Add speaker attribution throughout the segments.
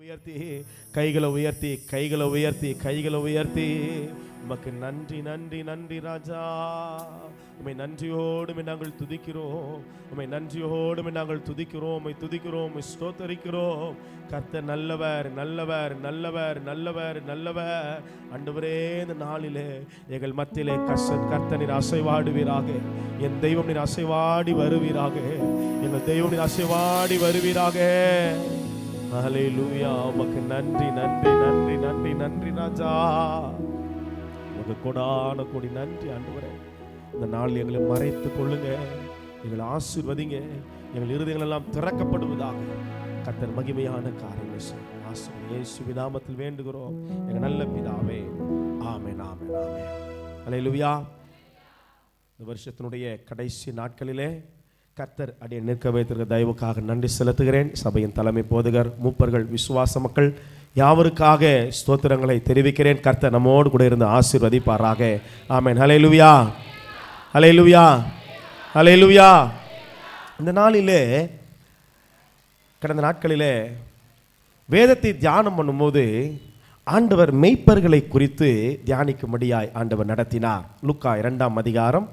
Speaker 1: உயர்த்தி கைகளை உயர்த்தி கைகளை உயர்த்தி கைகளை உயர்த்தி உமக்கு நன்றி நன்றி நன்றி ராஜா. உம்மை நன்றியோடு நாங்கள் துதிக்கிறோம், உம்மை நன்றியோடு நாங்கள் துதிக்கிறோம், உம்மை துதிக்கிறோம், உம்மை ஸ்தோத்தரிக்கிறோம். கர்த்தர் நல்லவர் நல்லவர் நல்லவர் நல்லவர் நல்லவர். ஆண்டவரே, இந்த நாளிலே எங்கள் மத்தியிலே கர்த்தர் நீர் அசைவாடுவீராக. என் தெய்வம் நீர் அசைவாடி வருவீராக. எங்கள் தெய்வம் நீர் அசைவாடி வருவீராக. ஹல்லேலூயா. உமக்கு நன்றி நன்றி நன்றி நன்றி நன்றி ராஜா. உமக்கு கொடான கொடி நன்றி ஆண்டவரே. இந்த நாள் எங்களை மறைத்து கொள்ளுங்க, எங்களை ஆசீர்வதிங்க, எங்கள் இருதயங்கள் எல்லாம் திறக்கப்படுவதாக. கர்த்தர் மகிமையான காரியங்களை செய்யுங்க. இயேசுவின் நாமத்தில் வேண்டுகிறோம் எங்கள் நல்ல பிதாவே. ஆமென் ஆமென் ஆமென். ஹல்லேலூயா. இந்த வருஷத்தினுடைய கடைசி நாட்களிலே கர்த்தர் அடியை நிற்க வைத்திருக்க தயவுக்காக நன்றி செலுத்துகிறேன். சபையின் தலைமை போதகர், மூப்பர்கள், விசுவாச மக்கள் யாவருக்காக ஸ்தோத்திரங்களை தெரிவிக்கிறேன். கர்த்தர் நம்மோடு கூட இருந்து ஆசீர்வதிப்பாராக. ஆமென். ஹல்லேலூயா ஹல்லேலூயா ஹல்லேலூயா. இந்த நாளிலே கடந்த நாட்களிலே வேதத்தை தியானம் பண்ணும்போது ஆண்டவர் மெய்ப்பர்களை குறித்து தியானிக்கும்படியாய் ஆண்டவர் நடத்தினார். லூக்கா 2ஆம் அதிகாரம்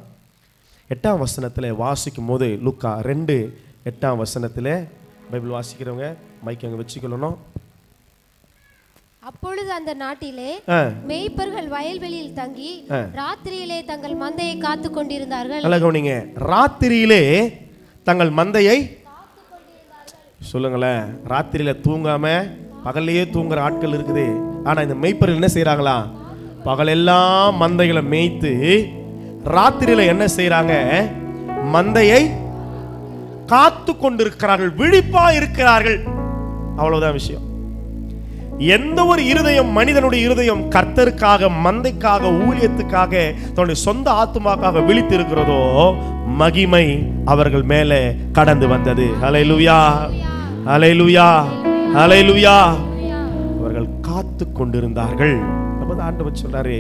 Speaker 1: 8ஆம் வசனத்தில் வாசிக்கும் போது, லூக்கா 2:8 வசனத்தில் பைபிள் வாசிக்கிறவங்க மைக் அங்கே வச்சுக்கொள்ளணும்.
Speaker 2: அப்பொழுது அந்த நாட்டிலே மேய்ப்பர்கள் வயல்வெளியில் தங்கி ராத்திரியிலே தங்கள் மந்தையை காத்து கொண்டிருந்தார்கள்.
Speaker 1: நல்லா கவனிங்க, ராத்திரியிலே தங்கள் மந்தையை சொல்லுங்களேன். ராத்திரியில தூங்காம பகல்லையே தூங்குற ஆட்கள் இருக்குது. ஆனா இந்த மேய்ப்பர்கள் என்ன செய்யறாங்களா? பகலெல்லாம் மந்தைகளை மேய்த்து ராத்திரியில என்ன செய்யறாங்க? மந்தையை காத்து கொண்டிருக்கிறார்கள், விழிப்பா இருக்கிறார்கள். அவ்வளவுதான் விஷயம். எந்த ஒரு இருதயம், மனிதனுடைய இருதயம் கர்த்தருக்காக, மந்தைக்காக, ஊழியத்துக்காக, தன்னுடைய சொந்த ஆத்துமாக்காக விழித்து இருக்கிறதோ, மகிமை அவர்கள் மேலே கடந்து வந்தது. ஹல்லேலூயா ஹல்லேலூயா ஹல்லேலூயா. அவர்கள் காத்து கொண்டிருந்தார்கள். அப்பதான் ஆண்டவர் சொல்றாரு,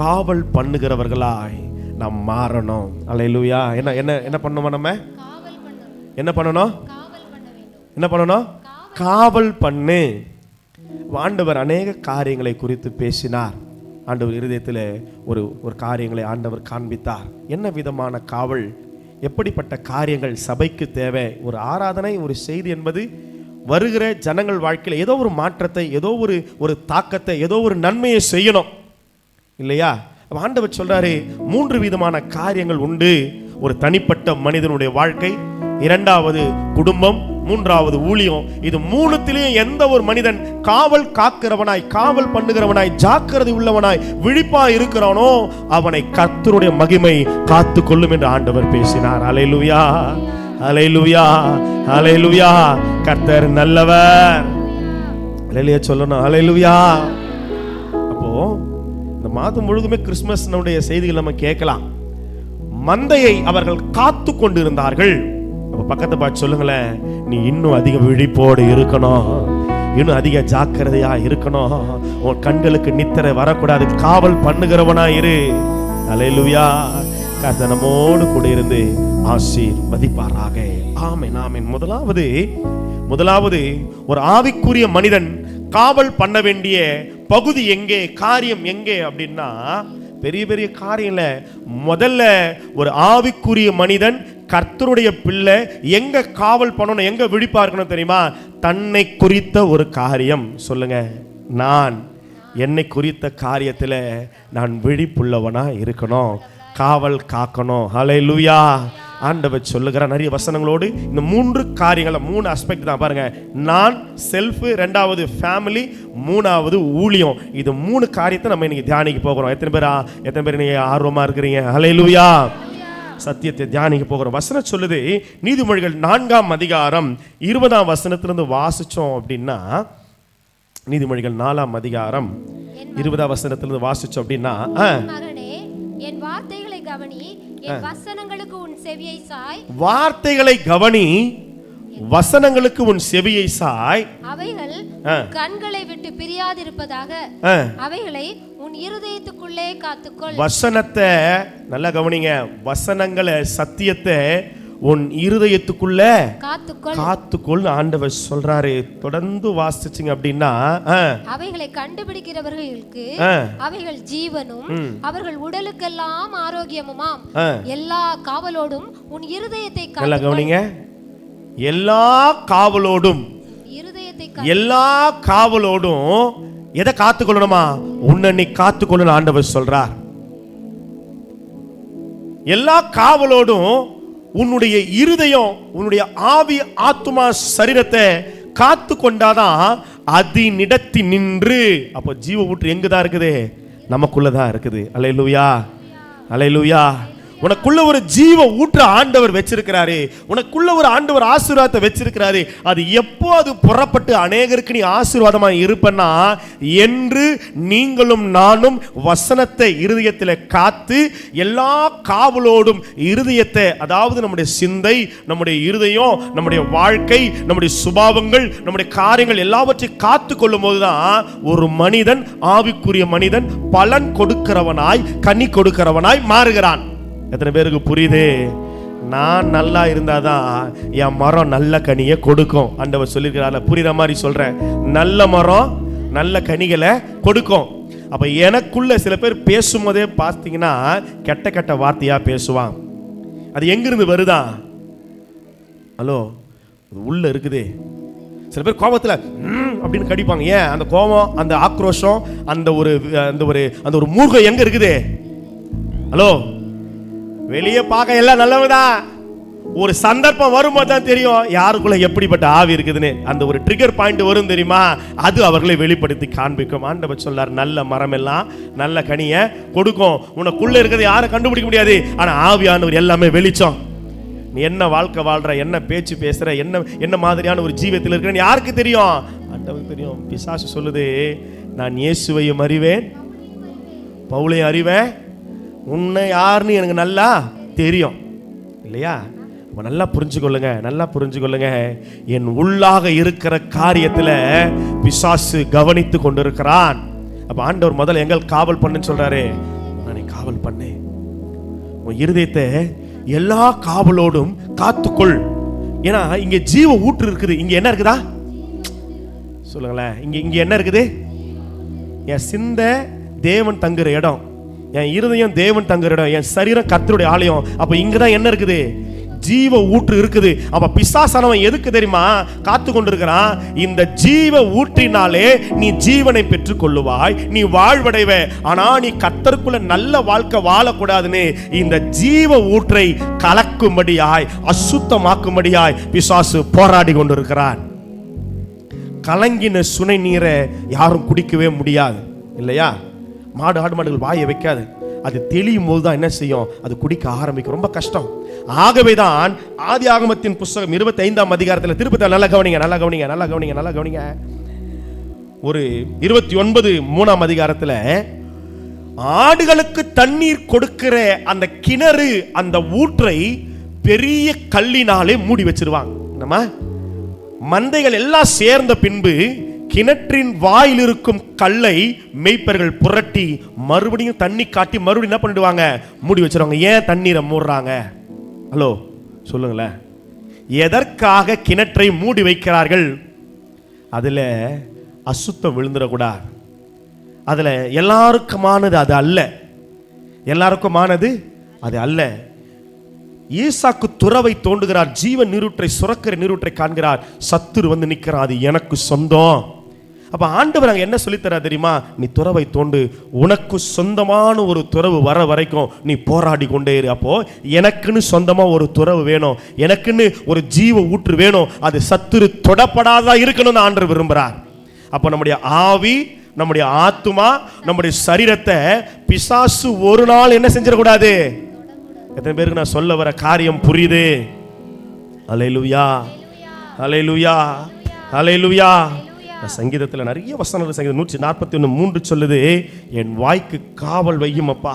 Speaker 1: காவல் பண்ணுகிறவர்களாய் நாம் மாறணும். ஹல்லேலூயா. என்ன என்ன என்ன பண்ணணும்? நம்ம என்ன பண்ணணும்? என்ன பண்ணணும்? காவல் பண்ணு. ஆண்டவர் அநேக காரியங்களை குறித்து பேசினார். ஆண்டவர் இருதயத்தில் ஒரு காரியங்களை ஆண்டவர் காண்பித்தார். என்ன விதமான காவல், எப்படிப்பட்ட காரியங்கள் சபைக்கு தேவை? ஒரு ஆராதனை, ஒரு செய்தி என்பது வருகிற ஜனங்கள் வாழ்க்கையில் ஏதோ ஒரு மாற்றத்தை, ஏதோ ஒரு தாக்கத்தை, ஏதோ ஒரு நன்மையை செய்யணும் இல்லையா? ஆண்டவர் சொல்றாரு, 3 விதமான காரியங்கள் உண்டு. ஒரு தனிப்பட்ட மனிதனுடைய வாழ்க்கை, 2வது குடும்பம், 3வது ஊழியம். இது 3த்திலையும் எந்த ஒரு மனிதன் காவல் காக்கிறவனாய், காவல் பண்ணுகிறவனாய், ஜாக்கிரதை உள்ளவனாய், விழிப்பா இருக்கிறானோ அவனை கர்த்தருடைய மகிமை காத்து கொள்ளும் என்று ஆண்டவர் பேசினார். ஹல்லேலூயா ஹல்லேலூயா ஹல்லேலூயா. கர்த்தர் நல்லவர். ஹல்லேலூயா சொல்லணும். ஹல்லேலூயா. அப்போ இந்த மாதம் முழுதுமே கிறிஸ்துமஸ்னுடைய செய்திகள் நம்ம கேட்கலாம். மந்தையை அவர்கள் காத்து கொண்டிருந்தார்கள். அப்ப பக்கத்தை பார்த்து சொல்லுங்களேன், நீ இன்னும் அதிக விழிப்போடு இருக்கணும், இன்னும் அதிக ஜாக்கிரதையா இருக்கணும். உன் கண்களுக்கு நித்திரை வரக்கூடாது, காவல் பண்ணுகிறவனா இரு. ஹல்லேலூயா. கர்த்தர் நம்மோடு கூட இருந்து ஆசீர்வதிப்பாராக. ஆமென் ஆமென். முதலாவது ஒரு ஆவிக்குரிய மனிதன் காவல் பண்ண வேண்டிய பகுதி எங்கே, காரியம் எங்கே அப்படின்னா, பெரிய பெரிய காரியம் இல்ல. முதல்ல ஒரு ஆவிக்குரிய மனிதன், கர்த்தருடைய பிள்ளை எங்க காவல் பண்ணணும், எங்க விழிப்பா இருக்கணும் தெரியுமா? தன்னை குறித்த ஒரு காரியம். சொல்லுங்க, நான் என்னை குறித்த காரியத்தில் நான் விழிப்புள்ளவனா இருக்கணும், காவல் காக்கணும். ஹல்லேலூயா. ஆண்டவர் சொல்லுகிற நிறைய வசனங்களோடு இந்த 3 காரியங்களை, 3 ஆஸ்பெக்ட் தான் பாருங்க. நான், செல்ஃப், 2வது ஃபேமிலி, 3வது ஊழியம். இது 3 காரியத்தை நம்ம இன்னைக்கு தியானிக்க போகிறோம். எத்தனை பேர் நீங்க ஆர்வமா இருக்கிறீங்க? ஹல்லேலூயா. சத்தியத்தை தியானிக்க போகிறோம். வசனம் சொல்லுது, நீதிமொழிகள் 4ஆம் அதிகாரம் 20ஆம் வசனத்திலிருந்து வாசிச்சோம் அப்படின்னா, நீதிமொழிகள் 4ஆம் அதிகாரம் 20ஆம் வசனத்திலிருந்து வாசிச்சோம் அப்படின்னா,
Speaker 2: என் வார்த்தைகளை கவனி, என் வசனங்களுக்கு உன் செவியை சாய்.
Speaker 1: வார்த்தைகளை கவனி, வசனங்களுக்கு உன் செவியை சாய்.
Speaker 2: அவைகள் கண்களை விட்டு பிரியாதிருப்பதாக, அவைகளை உன் இருதயத்துக்குள்ளே காத்துக்கொள்.
Speaker 1: வசனத்தை நல்லா கவனிங்க. வசனங்களை, சத்தியத்தை உன் இருதயத்துக்குள்ள
Speaker 2: காத்துக்கொள்
Speaker 1: காத்துக்கொள் ஆண்டவர் சொல்றாரு. தொடர்ந்து வாசிச்சிங்க அப்படின்னா
Speaker 2: அவைகளை கண்டுபிடிக்கிறவர்களுக்கு அவைகள் ஜீவனும் அவர்கள் உடலுக்கெல்லாம் ஆரோக்கியமுமாம். எல்லா காவலோடும் உன் இருதயத்தை
Speaker 1: நல்லா கவனிங்க. எல்லா காவலோடும், எல்லா காவலோடும் எதை காத்துக்கொள்ளணுமா? உன்னை நீ காத்துக்கொள்ளணும் ஆண்டவர் சொல்றார். எல்லா காவலோடும் உன்னுடைய இருதயம், உன்னுடைய ஆவி, ஆத்துமா, சரீரத்தை காத்து கொண்டாதான் அதினிடத்தி நின்று. அப்போ ஜீவ ஊற்று எங்குதான் இருக்குது? நமக்குள்ளதான் இருக்குது. அல்லேலூயா, அல்லேலூயா. உனக்குள்ள ஒரு ஜீவ ஊற்று ஆண்டவர் வச்சிருக்கிறாரு. உனக்குள்ள ஒரு ஆண்டவர் ஆசீர்வாதத்தை வச்சிருக்கிறாரு. அது எப்போ அது புறப்பட்டு அநேகருக்கு நீ ஆசீர்வாதமா இருப்பனா என்று நீங்களும் நானும் வசனத்தை இருதயத்தில் காத்து எல்லா காவலோடும் இருதயத்தை, அதாவது நம்முடைய சிந்தை, நம்முடைய இருதயம், நம்முடைய வாழ்க்கை, நம்முடைய சுபாவங்கள், நம்முடைய காரியங்கள் எல்லாவற்றையும் காத்து கொள்ளும் போதுதான் ஒரு மனிதன், ஆவிக்குரிய மனிதன், பலன் கொடுக்கிறவனாய், கனி கொடுக்கிறவனாய் மாறுகிறான். எத்தனை பேருக்கு புரியுது? நான் நல்லா இருந்தாதான் என் மரம் நல்ல கனியை கொடுக்கும். ஆண்டவர் சொல்லியிருக்கிறார். புரியுற மாதிரி சொல்றேன். நல்ல மரம் நல்ல கனிகளை கொடுக்கும். அப்ப எனக்குள்ள சில பேர் பேசும்போதே பார்த்தீங்கன்னா கெட்ட கெட்ட வார்த்தையா பேசுவான். அது எங்கிருந்து வருதா? ஹலோ, உள்ள இருக்குது. சில பேர் கோபத்தில் அப்படின்னு கடிப்பாங்க. ஏன்? அந்த கோபம், அந்த ஆக்ரோஷம், அந்த ஒரு மூர்க்கம் எங்க இருக்குது? ஹலோ, வெளியே பார்க்க எல்லாம் நல்லவதான். ஒரு சந்தர்ப்பம் வரும்போது தான் தெரியும் யாருக்குள்ள எப்படிப்பட்ட ஆவி இருக்குதுன்னு. அந்த ஒரு ட்ரிகர் பாயிண்ட் வரும் தெரியுமா? அது அவர்களை வெளிப்படுத்தி காண்பிக்கும். ஆண்டவர் சொல்லார், நல்ல மரம் எல்லாம் நல்ல கனியை கொடுக்கும். உனக்குள்ள இருக்கிறது யாரும் கண்டுபிடிக்க முடியாது. ஆனா ஆவியானவர் எல்லாமே வெளிச்சம். நீ என்ன வாழ்க்கை வாழ்ற, என்ன பேச்சு பேசுற, என்ன மாதிரியான ஒரு ஜீவத்தில் இருக்கிற யாருக்கு தெரியும்? ஆண்டவருக்கு தெரியும். பிசாசு சொல்லுது, நான் இயேசுவையும் அறிவேன், பவுலையும் அறிவேன், உன்னை யாருன்னு எனக்கு நல்லா தெரியும். இல்லையா? நல்லா புரிஞ்சுக்கொள்ளுங்க, நல்லா புரிஞ்சுக்கொள்ளுங்க. என் உள்ளாக இருக்கிற காரியத்தில் பிசாசு கவனித்து கொண்டிருக்கிறான். அப்ப ஆண்டவர் முதல்ல எங்கள் காவல் பண்ணுன்னு சொல்றாரு. நான் காவல் பண்ணேன். உன் இருதயத்தை எல்லா காவலோடும் காத்துக்கொள். ஏன்னா இங்க ஜீவ ஊற்று இருக்குது. இங்க என்ன இருக்குதா சொல்லுங்களேன்? இங்க என்ன இருக்குது? என் சிந்தை தேவன் தங்குற இடம், என் இருதயம் தேவன் தங்குற இடம், என் சரீரம் கர்த்தருடைய ஆலயம். அப்ப இங்கதான் என்ன இருக்குது? ஜீவ ஊற்று இருக்குது. அப்ப பிசாசானவன் எதுக்கு தெரியுமா காத்து கொண்டிருக்கிறான்? இந்த ஜீவ ஊற்றினாலே நீ ஜீவனை பெற்றுக் கொள்ளுவாய், நீ வாழ்வடைவ. ஆனா நீ கர்த்தருக்குள்ள நல்ல வாழ்க்கை வாழக்கூடாதுன்னு இந்த ஜீவ ஊற்றை கலக்கும்படியாய், அசுத்தமாக்கும்படியாய் பிசாசு போராடி கொண்டிருக்கிறான். கலங்கின சுனை நீரை யாரும் குடிக்கவே முடியாது. இல்லையா? மாடு, ஆடு மாடுகள் வாயை வைக்காது. அது தெளியும் போது தான் என்ன செய்யும்? அது குடிக்க ஆரம்பிக்கும். ரொம்ப கஷ்டம். ஆகவே தான் ஆதி ஆகமத்தின் புஸ்தகம் 25ஆம் அதிகாரத்தில் திருப்பி நல்லா கவனிங்க, நல்லா கவனிங்க, நல்லா கவனிங்க, நல்லா கவனிங்க. ஒரு 29:3ஆம் அதிகாரத்தில் ஆடுகளுக்கு தண்ணீர் கொடுக்கிற அந்த கிணறு, அந்த ஊற்றை பெரிய கல்லினாலே மூடி வச்சிருவாங்க. நம்ம மந்தைகள் எல்லாம் சேர்ந்த பின்பு கிணற்றின் வாயில் இருக்கும் கல்லை மேய்ப்பர்கள் புரட்டி மறுபடியும் தண்ணி காட்டி மறுபடியும் என்ன பண்ணிடுவாங்க? மூடி வச்சிருவாங்க. ஏன் தண்ணீரை மூடுறாங்க? ஹலோ சொல்லுங்களேன். எதற்காக கிணற்றை மூடி வைக்கிறார்கள்? அதுல அசுத்தம் விழுந்துடக்கூடாது. அதுல எல்லாருக்குமானது அது அல்ல, எல்லாருக்குமானது அது அல்ல. ஈசாக்கு துறவை தோண்டுகிறார், ஜீவ நீரூற்றை, சுரக்கிற நீரூற்றை காண்கிறார். சத்துரு வந்து நிற்கிறார், அது எனக்கு சொந்தம். அப்ப ஆண்டவர் அங்க என்ன சொல்லித்தரா தெரியுமா? நீ துறவை தோண்டு, உனக்கு சொந்தமான ஒரு துறவு வர வரைக்கும் நீ போராடி கொண்டே இரு. அப்போ எனக்குன்னு சொந்தமா ஒரு துறவு வேணும், எனக்குன்னு ஒரு ஜீவ ஊற்று வேணும். அது சத்துரு தொடப்படாதா இருக்கணும்னு ஆண்டவர் விரும்புறார். அப்ப நம்முடைய ஆவி, நம்முடைய ஆத்துமா, நம்முடைய சரீரத்தை பிசாசு ஒரு நாள் என்ன செஞ்சிடக்கூடாது. எத்தனை பேருக்கு நான் சொல்ல வர காரியம் புரியுது? அல்லேலூயா, அல்லேலூயா, அல்லேலூயா. சங்கீதத்தில் நிறைய வசனங்கள், சங்கீதம் 141:3 சொல்லுது, என் வாய்க்கு காவல் வையும் அப்பா,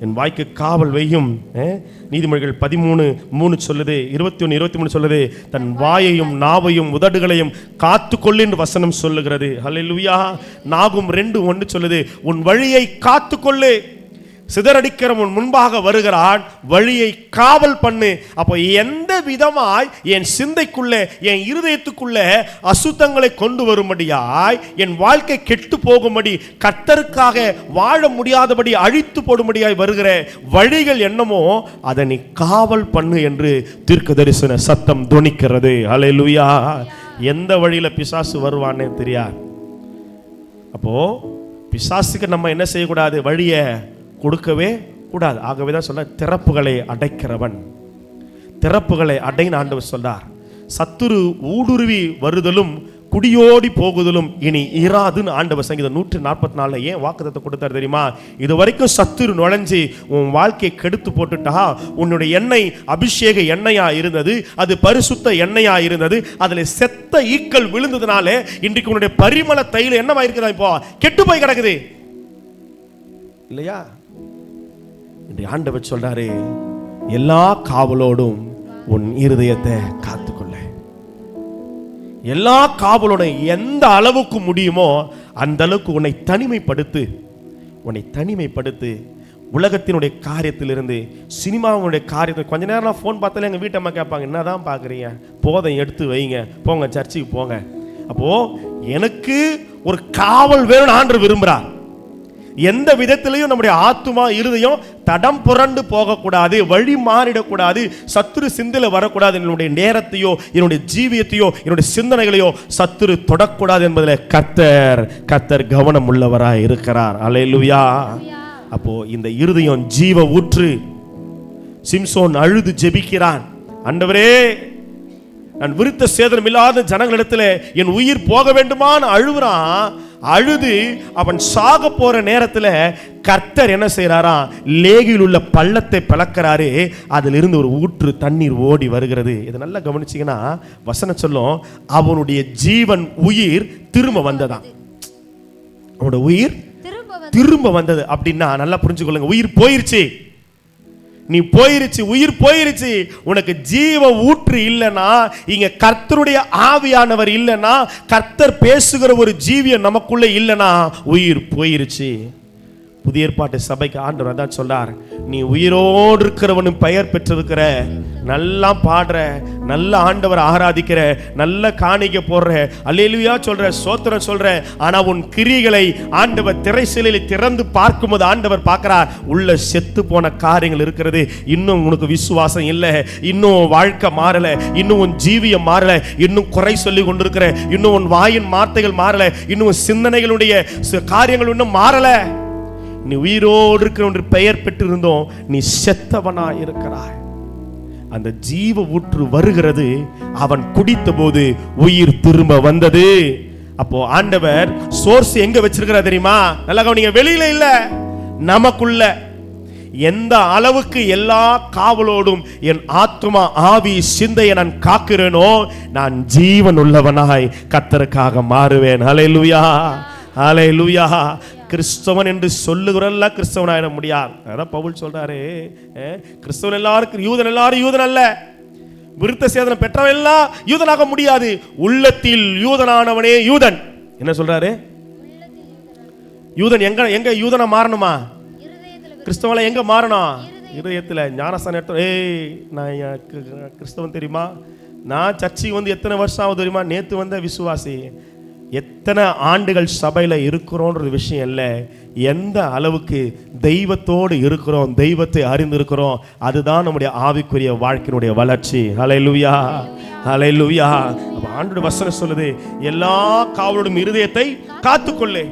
Speaker 1: என் வாய்க்கு காவல் வையும். நீதிமொழிகள் 13:3 சொல்லுது, 21:23 சொல்லுது, தன் வாயையும் நாவையும் உதடுகளையும் காத்து கொள்ளு வசனம் சொல்லுகிறது. அல்லேலூயா. நாகும் 2:1 சொல்லுது, உன் வழியை காத்து கொள்ளு. சிதறடிக்கிறவன் முன்பாக வருகிறான், வழியை காவல் பண்ணு. அப்போ எந்த விதமாய் என் சிந்தைக்குள்ளே, என் இருதயத்துக்குள்ள அசுத்தங்களை கொண்டு வரும்படியாய், என் வாழ்க்கை கெட்டு போகும்படி, கர்த்தருக்காக வாழ முடியாதபடி அழித்து போடும்படியாய் வருகிற வழிகள் என்னமோ அதை நீ காவல் பண்ணு என்று தீர்க்கதரிசன சத்தம் துணிக்கிறது. ஹல்லேலூயா. எந்த வழியில பிசாசு வருவானே தெரியாது. அப்போ பிசாசுக்கு நம்ம என்ன செய்யக்கூடாது? வழியை கொடுக்கவே கூடாது. ஆகவே தான் சொல்ல, திறப்புகளை அடைக்கிறவன், திறப்புகளை அடைன்னு ஆண்டவர் சொல்றார். சத்துரு ஊடுருவி வருதலும் குடியோடி போகுதலும் இனி இராதுன்னு ஆண்டவர் சங்கீதம் 144 ஏன் வாக்குத்தத்தம் கொடுத்தார் தெரியுமா? இது வரைக்கும் சத்துரு நுழைஞ்சி உன் வாழ்க்கையை கெடுத்து போட்டுட்டா, உன்னுடைய எண்ணெய் அபிஷேக எண்ணெயா இருந்தது, அது பரிசுத்த எண்ணெயா இருந்தது, அதுல செத்த ஈக்கள் விழுந்ததுனால இன்றைக்கு உன்னுடைய பரிமள தைலம் என்னவா இருக்குதா? இப்போ கெட்டு போய் கிடக்குது இல்லையா? இன்றைக்கு ஆண்டவர் சொல்றாரு, எல்லா காவலோடும் உன் இருதயத்தை காத்துக்கொள்ள. எல்லா காவலோட எந்த அளவுக்கு முடியுமோ அந்த அளவுக்கு உன்னை தனிமைப்படுத்து, உன்னை தனிமைப்படுத்து. உலகத்தினுடைய காரியத்திலிருந்து, சினிமாவுடைய காரியத்தில் கொஞ்ச நேரம் ஃபோன் பார்த்தாலே எங்கள் வீட்டம்மா கேட்பாங்க, என்னதான் பார்க்குறீங்க, போதை எடுத்து வைங்க, போங்க சர்ச்சுக்கு போங்க. அப்போ எனக்கு ஒரு காவல் வேணும்னு ஆண்டவர் விரும்புகிறார். எந்த விதத்திலையும் நம்முடைய ஆத்துமா இருதயம் தடம் புரண்டு போகக்கூடாது, வழி மாறிடக்கூடாது, சத்துரு சிந்தையில வரக்கூடாது. என்னுடைய நேரத்தையோ, என்னுடைய ஜீவியத்தையோ, என்னுடைய சிந்தனைகளையோ சத்துரு தொடக்கூடாது என்பதில் கர்த்தர் கவனம் உள்ளவராய் இருக்கிறார். அல்லேலூயா. அப்போ இந்த இருதயம் ஜீவ ஊற்று. சிம்சோன் அழுது ஜெபிக்கிறான், ஆண்டவரே, நான் விருத்த சேதனம் இல்லாத ஜனங்களிடத்தில் என் உயிர் போக வேண்டுமான்னு அழுகுறான். அழுது அவன் சாக போற நேரத்தில் கர்த்தர் என்ன செய்யறாராம்? லேகியில் உள்ள பள்ளத்தை பிளக்கிறாரு, அதிலிருந்து ஒரு ஊற்று தண்ணீர் ஓடி வருகிறது. இதை நல்லா கவனிச்சீங்கன்னா வசனம் சொல்லும், அவனுடைய ஜீவன் உயிர் திரும்ப வந்ததான். அவனோட உயிர் திரும்ப வந்தது. அப்படின்னா நல்லா புரிஞ்சுக்கொள்ளுங்க, உயிர் போயிருச்சு, நீ போயிருச்சு, உயிர் போயிருச்சு. உனக்கு ஜீவ ஊற்று இல்லைன்னா, இங்க கர்த்தருடைய ஆவியானவர் இல்லைன்னா, கர்த்தர் பேசுகிற ஒரு ஜீவியம் நமக்குள்ள இல்லைன்னா உயிர் போயிருச்சு. புதிய ஏற்பாட்டு சபைக்கு ஆண்டவர் அதான் சொல்றார், நீ உயிரோடு இருக்கிறவனும் பெயர் பெற்றிருக்கிற, நல்லா பாடுற, நல்ல ஆண்டவர் ஆராதிக்கிற, நல்ல காணிக்கை போடுற, அல்லேலூயா சொல்ற, சோத்திரம் சொல்ற, ஆனா உன் கிரியைகளை ஆண்டவர் திரைச்சீலையில் திறந்து பார்க்கும்போது ஆண்டவர் பார்க்கிறார், உள்ள செத்து போன காரியங்கள் இருக்கிறது. இன்னும் உனக்கு விசுவாசம் இல்லை, இன்னும் வாழ்க்கை மாறல, இன்னும் உன் ஜீவியம் மாறல, இன்னும் குறை சொல்லி கொண்டிருக்கிற, இன்னும் உன் வாயின் வார்த்தைகள் மாறல, இன்னும் சிந்தனைகளுடைய காரியங்கள் இன்னும் மாறல. நீ உயிரோடு இருக்கிற ஒன்று பெயர் பெற்றிருந்தோம், நீ செத்தவனா இருக்கிறாய். அந்த ஜீவ ஊற்று வருகிறது, அவன் குடித்த போது உயிர் திரும்ப வந்தது. அப்போ ஆண்டவர் சோர்ஸ் எங்க வச்சிருக்கிறார் தெரியுமா? நல்லா கவனிங்க, வெளியில இல்ல, நமக்குள்ள. எந்த அளவுக்கு எல்லா காவலோடும் என் ஆத்துமா ஆவி சிந்தையை நான் காக்கிறேனோ, நான் ஜீவன் உள்ளவனாய் கர்த்தருக்காக மாறுவேன். ஹல்லேலூயா, ஹல்லேலூயா. கிறிஸ்தவன் என்று சொல்லுகிறல்ல கிறிஸ்தவனாயிட முடியாது. அதான் பவுல் சொல்றாரு, கிறிஸ்தவன் எல்லாருக்கும் யூதன், எல்லாரும் யூதன் அல்ல. விருத்த சேதனம் பெற்றவன் எல்லாம் யூதனாக முடியாது. உள்ளத்தில் யூதனானவனே யூதன். என்ன சொல்றாரு? யூதன் எங்க எங்க யூதனா மாறணுமா? கிறிஸ்தவன் எங்க மாறணும்? இருதயத்தில். ஞானஸ்தானம் எடுத்து, நான் கிறிஸ்தவன் தெரியுமா, நான் சர்ச்சைக்கு வந்து எத்தனை வருஷம் ஆகுது தெரியுமா, நேற்று வந்த விசுவாசி. எத்தனை ஆண்டுகள் சபையில் இருக்கிறோன்ற விஷயம் இல்லை, எந்த அளவுக்கு தெய்வத்தோடு இருக்கிறோம், தெய்வத்தை அறிந்திருக்கிறோம், அதுதான் நம்முடைய ஆவிக்குரிய வாழ்க்கையினுடைய வளர்ச்சி. ஹல்லேலூயா, ஹல்லேலூயா. அப்ப ஆண்டவருடைய வசனம் சொல்லுது, எல்லா காவலோடும் இருதயத்தை காத்துக்கொள்ளு.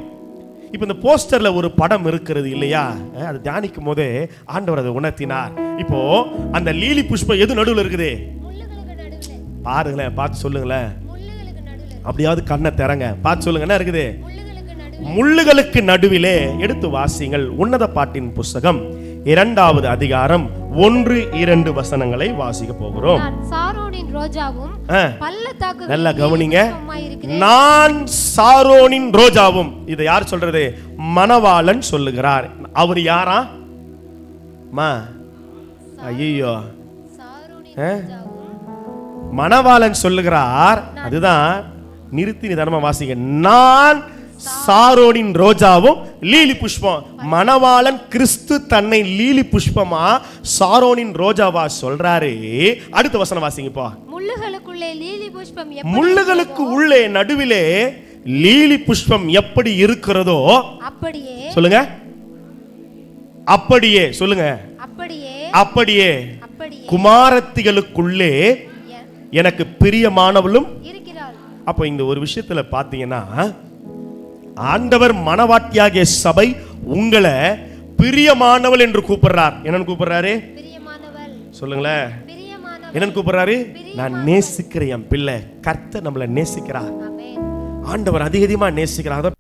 Speaker 1: இப்போ இந்த போஸ்டர்ல ஒரு படம் இருக்கிறது இல்லையா, அதை தியானிக்கும் போதே ஆண்டவர் அதை உணர்த்தினார். இப்போ அந்த லீலி புஷ்பம் எது நடுவில் இருக்குது பாருங்களேன், பார்த்து சொல்லுங்களேன். அப்படியாவது கண்ணை திறங்க, பார்த்து சொல்லுங்க, என்ன இருக்குது? முள்ளுகளுக்கு நடுவிலே. எடுத்து வாசிங்கள் உன்னத பாட்டின் புஸ்தகம் 2வது அதிகாரம் 1-2 வசனங்களை வாசிக்க போகிறோம்.
Speaker 2: சாரோனின் ரோஜாவும் பள்ளத்தாக்கு. நல்லா
Speaker 1: கவனிங்க, நான் சாரோனின் ரோஜாவும். இதை யார் சொல்றது? மணவாளன் சொல்லுகிறார். அவர் யாரா? ஐயோ, மணவாளன் சொல்லுகிறார். அதுதான் நிறுத்தி நிதானமா வாசிங்க. நான் சாரோனின் ரோஜாவும் லீலி புஷ்பம். மணவாளன் கிறிஸ்து தன்னை லீலி புஷ்பமா சாரோனின் ரோஜாவா சொல்றாரு. அடுத்த வசனம் வாசிங்கப்பா.
Speaker 2: முள்ளுகளுக்குள்ளே லீலி புஷ்பம்
Speaker 1: முள்ளுகளுக்கு உள்ளே நடுவிலே லீலி புஷ்பம் எப்படி இருக்கிறதோ
Speaker 2: அப்படியே
Speaker 1: சொல்லுங்க, அப்படியே சொல்லுங்க,
Speaker 2: அப்படியே
Speaker 1: அப்படியே
Speaker 2: அப்படியே
Speaker 1: குமாரத்திகளுக்குள்ளே எனக்கு பிரியமானவளும்
Speaker 2: இருக்கிறாள்.
Speaker 1: அப்போ இந்த ஒரு விஷயத்துல பாத்தீங்கன்னா, ஆண்டவர் மணவாட்டியாகிய சபை உங்களை பிரியமானவள் என்று கூப்பிடுறார். என்னன்னு கூப்பிடுறாரு?
Speaker 2: பிரியமானவள்.
Speaker 1: சொல்லுங்களேன்,
Speaker 2: பிரியமானவள்.
Speaker 1: என்னன்னு கூப்பிடுறாரு? நான் நேசிக்கிற என் பிள்ளை. கர்த்தர் நம்மளை நேசிக்கிறார்.
Speaker 2: ஆமென்.
Speaker 1: ஆண்டவர் அதிகமா நேசிக்கிறார்.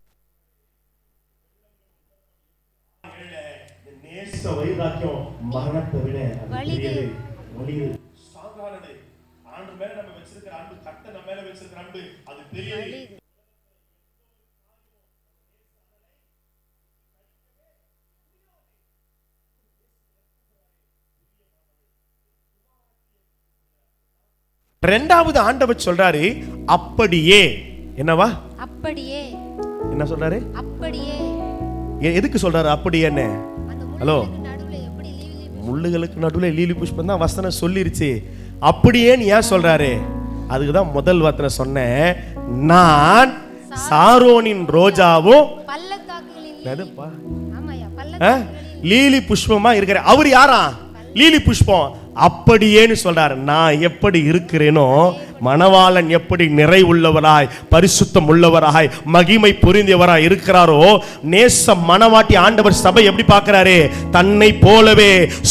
Speaker 1: நேச வைராக்கியம் மரணத்தை விட
Speaker 2: வலிது.
Speaker 1: வலிது. சாதாரணது. ஆண்டவர் மேல நம்ம வச்சிருக்கிற அன்பு, கர்த்தர் நம்ம மேல வச்சிருக்கிற அன்பு அது பெரியது. இரண்டாவது ஆண்டவர் சொல்றாரு அப்படியே. என்னவா?
Speaker 2: அப்படியே.
Speaker 1: என்ன சொல்றாரு?
Speaker 2: அப்படியே.
Speaker 1: எதுக்கு சொல்றாரு அப்படியே? ஹலோ,
Speaker 2: நடுவுல எப்படி லீலி
Speaker 1: முள்ளுகளுக்கு நடுவுல லீலி புஷ்பம் தான் வசனம் சொல்லிருச்சு. அப்படியேன்னு ஏன் சொல்றாரு? அதுக்கு தான் முதல் வார்த்தை சொன்னேன், நான் சாரோனின் ரோஜாவும்
Speaker 2: பள்ளத்தாக்குகளின் ஆமாயா
Speaker 1: லீலி புஷ்பமா இருக்கிற. அவர் யாரா? லீலி புஷ்பம். அப்படியேன்னு சொல்றாரு. நான் எப்படி இருக்கிறேனோ, மணவாளன் எப்படி நிறைவுள்ளவராய் பரிசுத்தம் உள்ளவராய் மகிமை பொருந்தியவராய் இருக்கிறாரோ, நேச மணவாட்டி ஆண்டவர் சபை எப்படி பார்க்கிறாரு? தன்னை போலவே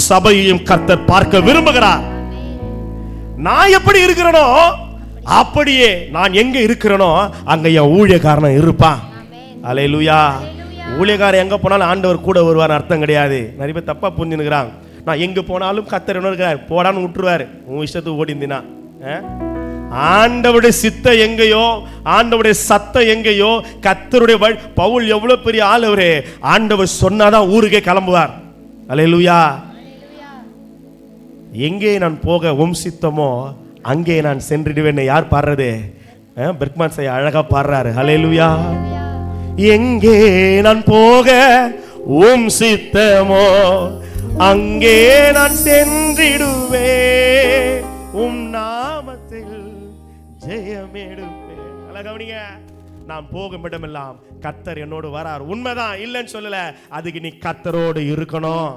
Speaker 1: சபையையும் கர்த்தர் பார்க்க விரும்புகிறார். நான் எப்படி இருக்கிறேனோ அப்படியே, நான் எங்க இருக்கிறேனோ அங்க என் ஊழியக்காரன் இருப்பான். அல்லேலூயா. ஊழியக்காரன் எங்க போனாலும் ஆண்டவர் கூட வருவார் அர்த்தம் கிடையாது. நிறைய பேர் தப்பா புரிஞ்சுக்கிறாங்க. நான் எங்க போனாலும் கர்த்தர் என்ன இருக்கிறார், போடான்னு விட்டுருவாரு. உன் இஷ்டத்துக்கு ஓடிந்தினா ஆண்டவருடைய சித்த எங்கேயோ, ஆண்டவருடைய சத்தம் எங்கேயோ, கர்த்தருடைய பவுல் எவ்வளவு பெரிய ஆள் அவரு. ஆண்டவர் சொன்னாதான் ஊருக்கே கிளம்புவார். அல்லேலூயா. எங்கே நான் போக உம் சித்தமோ அங்கே நான் சென்றிடுவேன். யார் பாடுறது? பெர்க்மான் சாய் அழகா பாடுறாரு. அல்லேலூயா. எங்கே நான் போக உம் சித்தமோ அங்கே நான் சென்றிடுவே, உம் நாமத்தில் ஜெயமெடுப்பேன். கவனிங்க, நான் போகும் இடமெல்லாம் கர்த்தர் என்னோடு வரார். உண்மைதான், இல்லைன்னு சொல்லல. அதுக்கு நீ கர்த்தரோடு இருக்கணும்.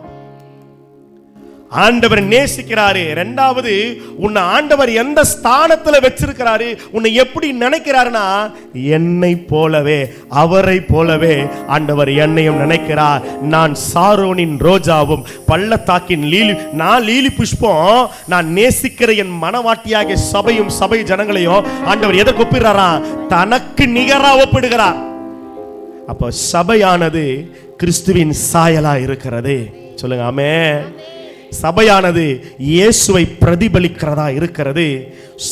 Speaker 1: ஆண்டவர் நேசிக்கிறாரு. இரண்டாவது, உன்னை ஆண்டவர் எந்த ஸ்தானத்துல வச்சிருக்கிறாரு, உன்னை எப்படி நினைக்கிறாருன்னா, என்னை போலவே அவரை போலவே ஆண்டவர் என்னையும் நினைக்கிறார். நான் சாரோனின் ரோஜாவும் பள்ளத்தாக்கின் நான் லீலி புஷ்பம். நான் நேசிக்கிற என் மனவாட்டியாகிய சபையும் சபை ஜனங்களையும் ஆண்டவர் எதற்கு ஒப்பிடுறாரா? தனக்கு நிகரா ஒப்பிடுகிறார். அப்போ சபையானது கிறிஸ்துவின் சாயலா இருக்கிறது. சொல்லுங்க ஆமென். சபையானது இயேசுவை பிரதிபலிக்கிறதா இருக்கிறது.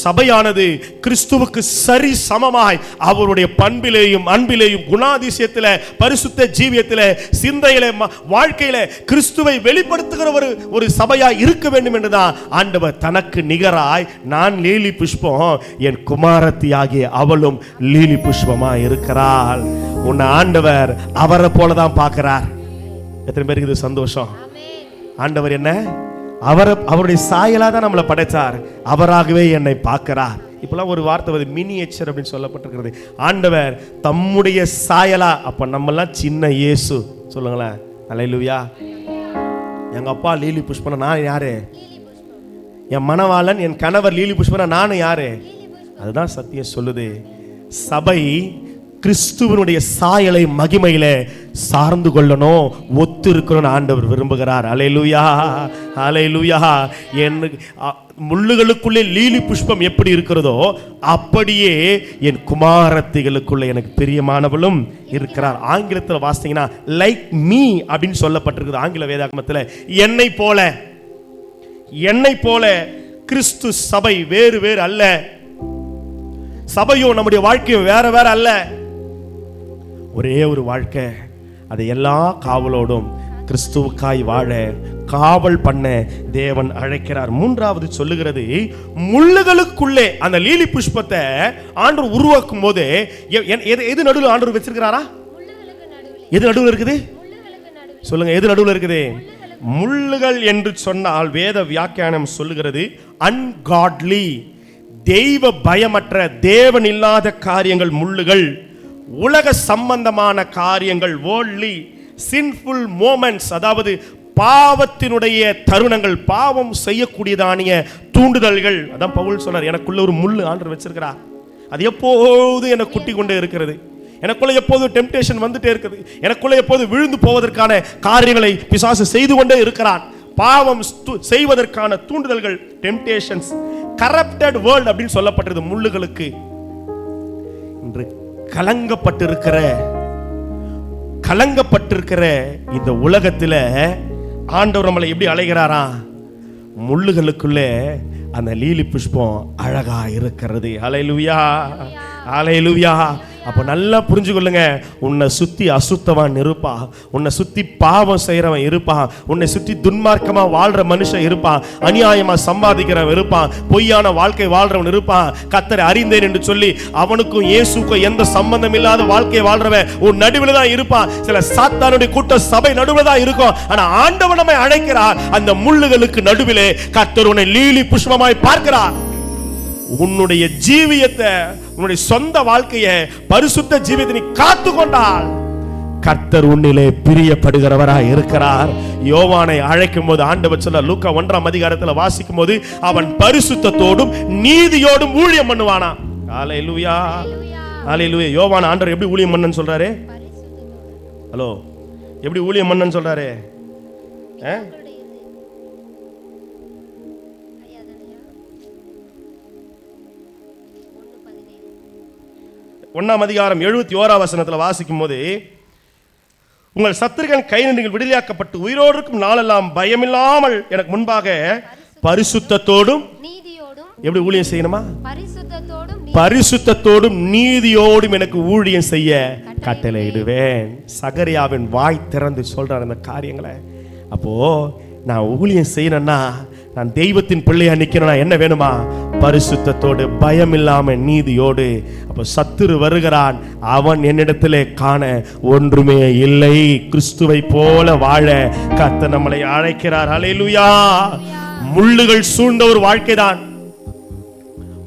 Speaker 1: சபையானது கிறிஸ்துவுக்கு சரி சமமாய் அவருடைய பண்பிலேயும் அன்பிலேயும் குணாதிசயத்திலே பரிசுத்த ஜீவியத்திலே சிந்தையிலே வாழ்க்கையில கிறிஸ்துவை வெளிப்படுத்துகிற ஒரு சபையாய் இருக்க வேண்டும் என்றுதான் ஆண்டவர் தனக்கு நிகராய் நான் லீலி புஷ்பம், என் குமாரத்தி ஆகிய அவளும் லீலி புஷ்பமா இருக்கிறாள். உன்னை ஆண்டவர் அவரை போலதான் பார்க்கிறார். எத்தனை பேருக்கு இது சந்தோஷம்? ஆண்டவர் என்ன, அவருடைய சாயலா தான் நம்மளை படைச்சார். அவராகவே என்னை பார்க்கிறார். இப்பெல்லாம் ஒரு வார்த்தை வருது, மினியேச்சர் அப்படின்னு சொல்லப்பட்டிருக்கிறது. ஆண்டவர் தம்முடைய சாயலா. அப்ப நம்மெல்லாம் சின்ன இயேசு. சொல்லுங்களேன் அல்லேலூயா. எங்க அப்பா லீலி புஷ்பனா நான் யாரு? என் மணவாளன் என் கணவர் லீலி புஷ்பனா நானும் யாரு? அதுதான் சத்தியம் சொல்லுது. சபை கிறிஸ்துவனுடைய சாயலை மகிமையில சார்ந்து கொள்ளணும், ஒத்து இருக்கணும் ஆண்டவர் விரும்புகிறார். அல்லேலூயா, அல்லேலூயா. முள்ளுகளுக்குள்ளே லீலி புஷ்பம் எப்படி இருக்கிறதோ அப்படியே என் குமாரத்திகளுக்குள்ளே எனக்கு பிரியமானவளும் இருக்கிறார். ஆங்கிலத்தில் வாசித்தீங்கன்னா லைக் மீ அப்படின்னு சொல்லப்பட்டிருக்குது. ஆங்கில வேதாகமத்தில் என்னை போல, என்னை போல. கிறிஸ்து சபை வேறு வேறு அல்ல. சபையும் நம்முடைய வாழ்க்கையும் வேற வேற அல்ல. ஒரே ஒரு வாழ்க்கை. அதை எல்லா காவலோடும் கிறிஸ்துவுக்காய் வாழ காவல் பண்ண தேவன் அழைக்கிறார். மூன்றாவது சொல்லுகிறது, முள்ளுகளுக்குள்ளே அந்த லீலி புஷ்பத்தை ஆண்டவர் உருவாக்கும் போது எது நடுவில் ஆண்டவர் வச்சிருக்கிறாரா? எது நடுவில் இருக்குது சொல்லுங்க, எது நடுவில் இருக்குது? முள்ளுகள் என்று சொன்னால் வேத வியாக்கியானம் சொல்லுகிறது அன்காட்லி, தெய்வ பயமற்ற, தேவன் இல்லாத காரியங்கள் முள்ளுகள். உலக சம்பந்தமான காரியங்கள், வேர்ல்ட்லி சின்ஃபுல் மோமெண்ட்ஸ், அதாவது பாவத்தினுடைய தருணங்கள், பாவம் செய்யக்கூடியதானிய தூண்டுதல்கள். அதான் பவுல் சொன்னார், எனக்குள்ள ஒரு முள்ளு ஆண்டவர் வச்சிருக்கிறார், அது எப்போது என்னை குட்டி கொண்டே இருக்கிறது, எனக்குள்ள எப்போது டெம்டேஷன் வந்துட்டே இருக்குது, எனக்குள்ள எப்போது விழுந்து போவதற்கான காரியங்களை பிசாசு செய்து கொண்டே இருக்கிறான். பாவம் செய்வதற்கான தூண்டுதல்கள், டெம்டேஷன்ஸ். கரப்டட் வேர்ல்ட் அப்படின்னு சொல்லப்பட்டது முள்ளுகளுக்கு. இன்று கலங்கப்பட்டிருக்கிற இந்த உலகத்தில் ஆண்டவர் நம்மளை எப்படி அழைக்கிறாரா? முள்ளுகளுக்குள்ளே அந்த லீலி புஷ்பம் அழகா இருக்கிறது. ஹல்லேலூயா, ஹல்லேலூயா. அப்போ நல்லா புரிஞ்சுக்கொள்ளுங்க, உன்னை சுத்தி அசுத்தவான் இருப்பான், உன்னை சுத்தி பாவம் செய்யறவன் இருப்பான், உன்னை சுத்தி துன்மார்க்கமா வாழ்ற மனுஷன் இருப்பான், அநியாயமா சம்பாதிக்கிறவன் இருப்பான், பொய்யான வாழ்க்கை வாழ்றவன் இருப்பான். கர்த்தரை அறிந்தேன் என்று சொல்லி அவனுக்கும் இயேசுக்கும் எந்த சம்பந்தம் இல்லாத வாழ்க்கையை வாழ்றவன் உன் நடுவில் தான் இருப்பான். சில சாத்தானுடைய கூட்ட சபை நடுவில் தான் இருக்கும். ஆனா ஆண்டவர் நம்மை அழைக்கிறார், அந்த முள்ளுகளுக்கு நடுவிலே கர்த்தர் உன்னை லீலி புஷ்பமாய் பார்க்கிறார். உன்னுடைய ஜீவியத்தை, உன்னுடைய சொந்த வாழ்க்கையை, பரிசுத்த ஜீவியத்தை நீ காத்து கொண்டால் கர்த்தர் உன்னிலே பிரியப்படுகிறவராய் இருக்கிறார். யோவானை அழைக்கும் போது ஆண்டவர் சொல்ல, லூக்கா 1ஆம் அதிகாரத்தில் வாசிக்கும் போது, அவன் பரிசுத்தத்தோடும் நீதியோடும் ஊழியம் பண்ணுவானா. ஹல்லேலூயா, ஹல்லேலூயா. யோவான் ஆண்டவர் எப்படி ஊழியம் பண்ணன்னு சொல்றாரு? ஹலோ, எப்படி ஊழியம் பண்ணன்னு சொல்றாரு? 1ஆம் அதிகாரம் 71ஆம் வசனத்தில் வாசிக்கும் போது, உங்கள் சத்துருக்கள் கை நீங்கள் விடுதலையாக்கப்பட்டு உயிரோடு இருக்கும் நாளெல்லாம் பயமில்லாமல் எனக்கு முன்பாக பரிசுத்தத்தோடும் நீதியோடும். எப்படி ஊழியம் செய்யணுமா? பரிசுத்தத்தோடும் நீதியோடும் எனக்கு ஊழியம் செய்ய கட்டளையிடுவேன். சகரியாவின் வாய் திறந்து சொல்றார் அந்த காரியங்களை. அப்போ நான் ஊழியம் செய்யணும்னா, நான் தெய்வத்தின் பிள்ளையா நிக்கணும்னா என்ன வேணுமா? பரிசுத்தத்தோடு, பயம் இல்லாம, நீதியோடு. அப்ப சத்துரு வருகிறான், அவன் என்னிடத்திலே காண ஒன்றுமே இல்லை. கிறிஸ்துவை போல வாழ கர்த்தர் நம்மளை அழைக்கிறார். ஹல்லேலூயா. முள்ளுகள் சூழ்ந்த ஒரு வாழ்க்கை தான்.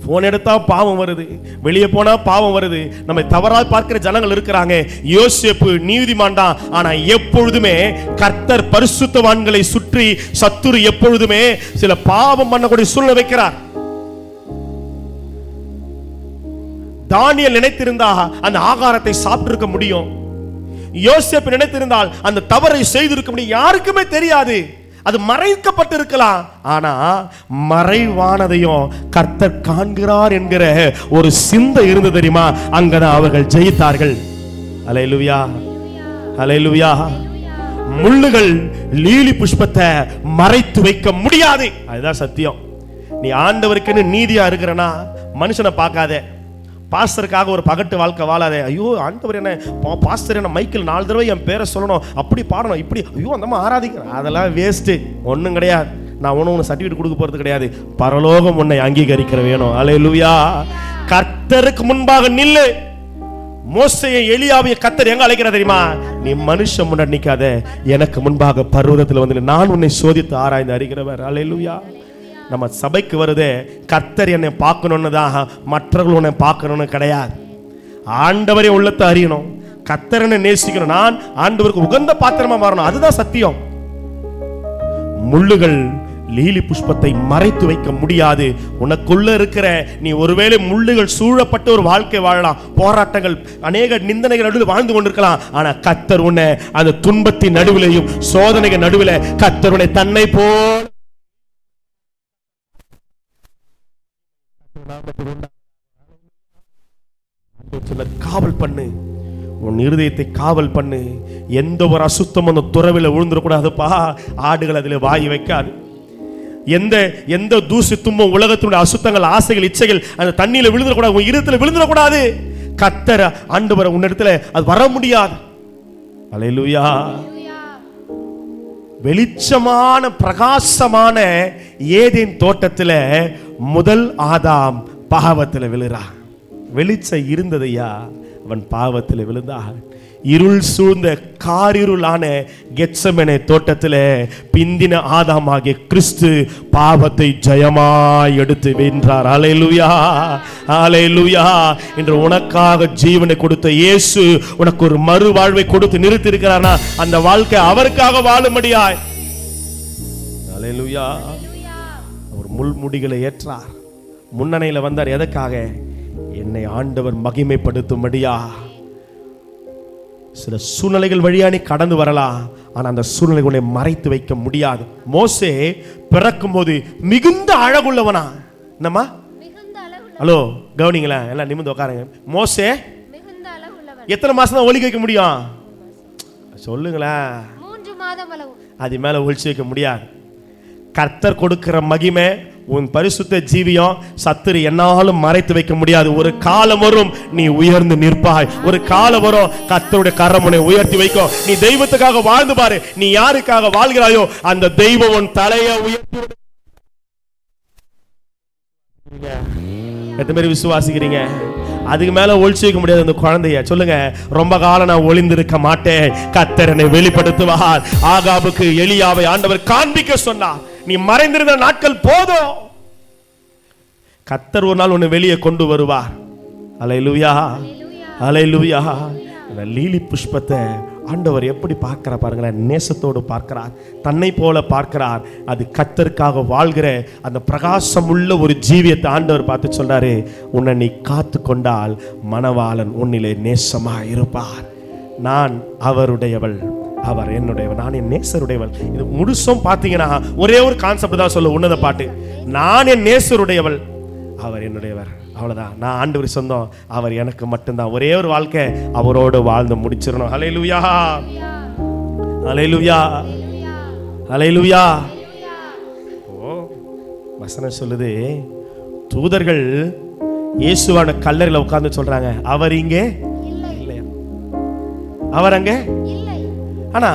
Speaker 1: போன் எடுத்தா பாவம் வருது, வெளியே போனா பாவம் வருது, நம்ம தவறா பார்க்கிற ஜனங்கள் இருக்கிறாங்க. யோசேப்பு நீதிமான் தான், ஆனா எப்பொழுதுமே கர்த்தர் பரிசுத்தவான்களை சுற்றி சத்துரு எப்பொழுதுமே சில பாவம் பண்ணக்கூடிய சூழ்நிலை வைக்கிறார். தானியேல் நினைத்திருந்தா அந்த ஆகாரத்தை சாப்பிட்டிருக்க முடியும். யோசேப்பு நினைத்திருந்தால் அந்த தவறை செய்திருக்க முடியும். யாருக்குமே தெரியாது, அது மறைக்கப்பட்டு இருக்கலாம். ஆனா மறைவானதையும் கர்த்தர் காண்கிறார் என்கிற ஒரு சிந்தை இருந்து தெரியுமா, அங்கதான் அவர்கள் ஜெயித்தார்கள். ஹல்லேலூயா, ஹல்லேலூயா. முள்ளுகள் லீலி புஷ்பத்தை மறைத்து வைக்க முடியாது. அதுதான் சத்தியம். நீ ஆண்டவருக்குன்னு நீதியா இருக்கிறனா மனுஷனை பார்க்காதே. பாஸ்டருக்காக ஒரு பகட்டு வாழ்க்கை வாழாதே. ஐயோ ஆண்டவர் என்ன, பாஸ்டர் என்ன மைக்கில் 4 தடவை என் பேரை சொல்லணும், அப்படி பாடணும், இப்படி, ஐயோ அந்த மாதிரி ஆராதிக்கிறேன், அதெல்லாம் வேஸ்ட்டு. ஒன்றும் கிடையாது. நான் ஒன்று சர்டிஃபிகேட் கொடுக்க போகிறது கிடையாது. பரலோகம் உன்னை அங்கீகரிக்கிற வேணும். ஹல்லேலூயா. கர்த்தருக்கு முன்பாக நில்லு. மோசேயை எலியாவையும் கர்த்தர் எங்க அழைக்கிற தெரியுமா? நீ மனுஷன் முன்னாடி நிக்காத, எனக்கு முன்பாக பர்வதத்தில் வந்து நான் உன்னை சோதித்து ஆராய்ந்து அறிகிறவர். ஹல்லேலூயா. நம்ம சபைக்கு வருதே, கர்த்தர் என்னை பார்க்கணும்னு தான், மற்றவர்கள் உன்னை பார்க்கணும்னு கிடையாது. ஆண்டவரே உள்ளத்தை அறியணும், கர்த்தரனை நேசிக்கணும், நான் ஆண்டவருக்கு உகந்த பாத்திரமா மாறணும். அதுதான் சத்தியம். முள்ளுகள் லீலி புஷ்பத்தை மறைத்து வைக்க முடியாது. உனக்குள்ள இருக்கிற நீ ஒருவேளை முள்ளுகள் சூழப்பட்ட ஒரு வாழ்க்கை வாழலாம், போராட்டங்கள், அநேக நிந்தனைகள் நடுவில் வாழ்ந்து கொண்டிருக்கலாம். ஆனா கர்த்தர் உன்னை அந்த துன்பத்தின் நடுவிலையும் சோதனைகள் நடுவில் கர்த்தர் உன்னை தன்னை போல் காவல் பண்ணு. உன் இருதயத்தை காவல் பண்ணு. எந்த ஒரு அசுத்தம் அந்த துறவில விழுந்துடக்கூடாதுப்பா. ஆடுகள் அதில் வாய் வைக்காது. எந்த தூசி தும்பம், உலகத்தினுடைய அசுத்தங்கள், ஆசைகள், இச்சைகள் அந்த தண்ணியில விழுந்துடக்கூடாது, உன் இருதயத்தில் விழுந்துடக்கூடாது. கர்த்தர் ஆண்டவர் உன்னிடத்துல அது வர முடியாது. ஹல்லேலூயா. வெளிச்சமான பிரகாசமான ஏதேன் தோட்டத்துல முதல் ஆதாம் பாவத்தில் விழுறான். வெளிச்சம் இருந்ததையா, அவன் பாவத்தில் விழுந்தான். இருள் சூழ்ந்த காரிருளான கெத்செமனே தோட்டத்தில் பிந்தின ஆதாமாகிய கிறிஸ்து பாவத்தை ஜெயமாய் எடுத்து வென்றார். அல்லேலூயா, அல்லேலூயா. இன்று உனக்காக ஜீவனை கொடுத்த இயேசு உனக்கு ஒரு மறுவாழ்வை கொடுத்து நிறுத்தி இருக்கிறார்னா அந்த வாழ்க்கை அவருக்காக வாழும்படியாய். அல்லேலூயா. அவர் முள்முடிகளை ஏற்றார், முன்னணையில் வந்தார். எதற்காக? என்னை ஆண்டவர் மகிமைப்படுத்தும்படியா. சில சூழ்நிலைகள் வழியா நீ கடந்து வரலாம், ஆனா அந்த சூழ்நிலைகளை மறைத்து வைக்க முடியாது. மோசே பிறக்கும் போது மிகுந்த அழகுள்ளவனா. என்னம்மா? ஹலோ, கவனிங்களா, எல்லாம் நிமிர்ந்து உட்காருங்க. மோசே எத்தனை மாசம் தான் ஒளிக்க வைக்க முடியும்? சொல்லுங்களேன்.
Speaker 2: 3 மாதம் அளவு.
Speaker 1: அது மேல ஒளிச்சு வைக்க முடியாது. கர்த்தர் கொடுக்கிற மகிமை, உன் பரிசுத்த ஜீவியம் சத்துரு என்னாலும் மறைத்து வைக்க முடியாது. ஒரு காலம் வரும் நீ உயர்ந்து நிற்பாய். ஒரு காலம் வரும் கர்த்தருடைய கரமுனை உயர்த்தி வைக்கும். நீ தெய்வத்துக்காக வாழ்ந்து பாரு. நீ யாருக்காக வாழ்கிறாயோ அந்த தெய்வம் உன் தலையை உயர்த்தி. எத்தனை பேர் விசுவாசிக்கிறீங்க? அதுக்கு மேல ஒளிச்சு வைக்க முடியாது அந்த குழந்தைய. சொல்லுங்க, ரொம்ப காலம் நான் ஒளிந்திருக்க மாட்டேன், கர்த்தர் என்னை வெளிப்படுத்துவார். ஆகாபுக்கு எலியாவை ஆண்டவர் காண்பிக்க சொன்னார். நீ மறைந்திருந்த நாட்கள் போதும், கர்த்தர் ஒரு நாள் உன்னை வெளியே கொண்டு வருவார். அல்லேலூயா, அல்லேலூயா. லீலி புஷ்பத்தை ஆண்டவர் எப்படி பார்க்கிறார் பாருங்களேன். நேசத்தோடு பார்க்கிறார், தன்னை போல பார்க்கிறார். அது கர்த்தருக்காக வாழ்கிற அந்த பிரகாசம் உள்ள ஒரு ஜீவியத்தை ஆண்டவர் பார்த்து சொல்றாரு, உன்னை நீ காத்து கொண்டால் மணவாளன் உன்னிலே நேசமா இருப்பார். நான் அவருடையவள், அவர் என்னுடையவள், நான் என் நேசருடையவள். இது முழுசும் பார்த்தீங்கன்னா ஒரே ஒரு கான்செப்ட் தான் சொல்ல உன்னத பாட்டு. நான் என் நேசருடையவள், அவர் என்னுடையவர். அவ்வளவுதான். நான் ஆண்டவர் சொந்தம், அவர் எனக்கு மட்டும்தான். ஒரே ஒரு வாழ்க்கை அவரோடு வாழ்ந்து முடிச்சிடணும். ஹல்லேலூயா, ஹல்லேலூயா, ஹல்லேலூயா. ஓ, வசனம் சொல்லுது, தூதர்கள் இயேசுவான கல்லறையில் உட்கார்ந்து சொல்றாங்க, அவர் இங்கே இல்லை, அவர் அங்கே இல்லை. ஆனா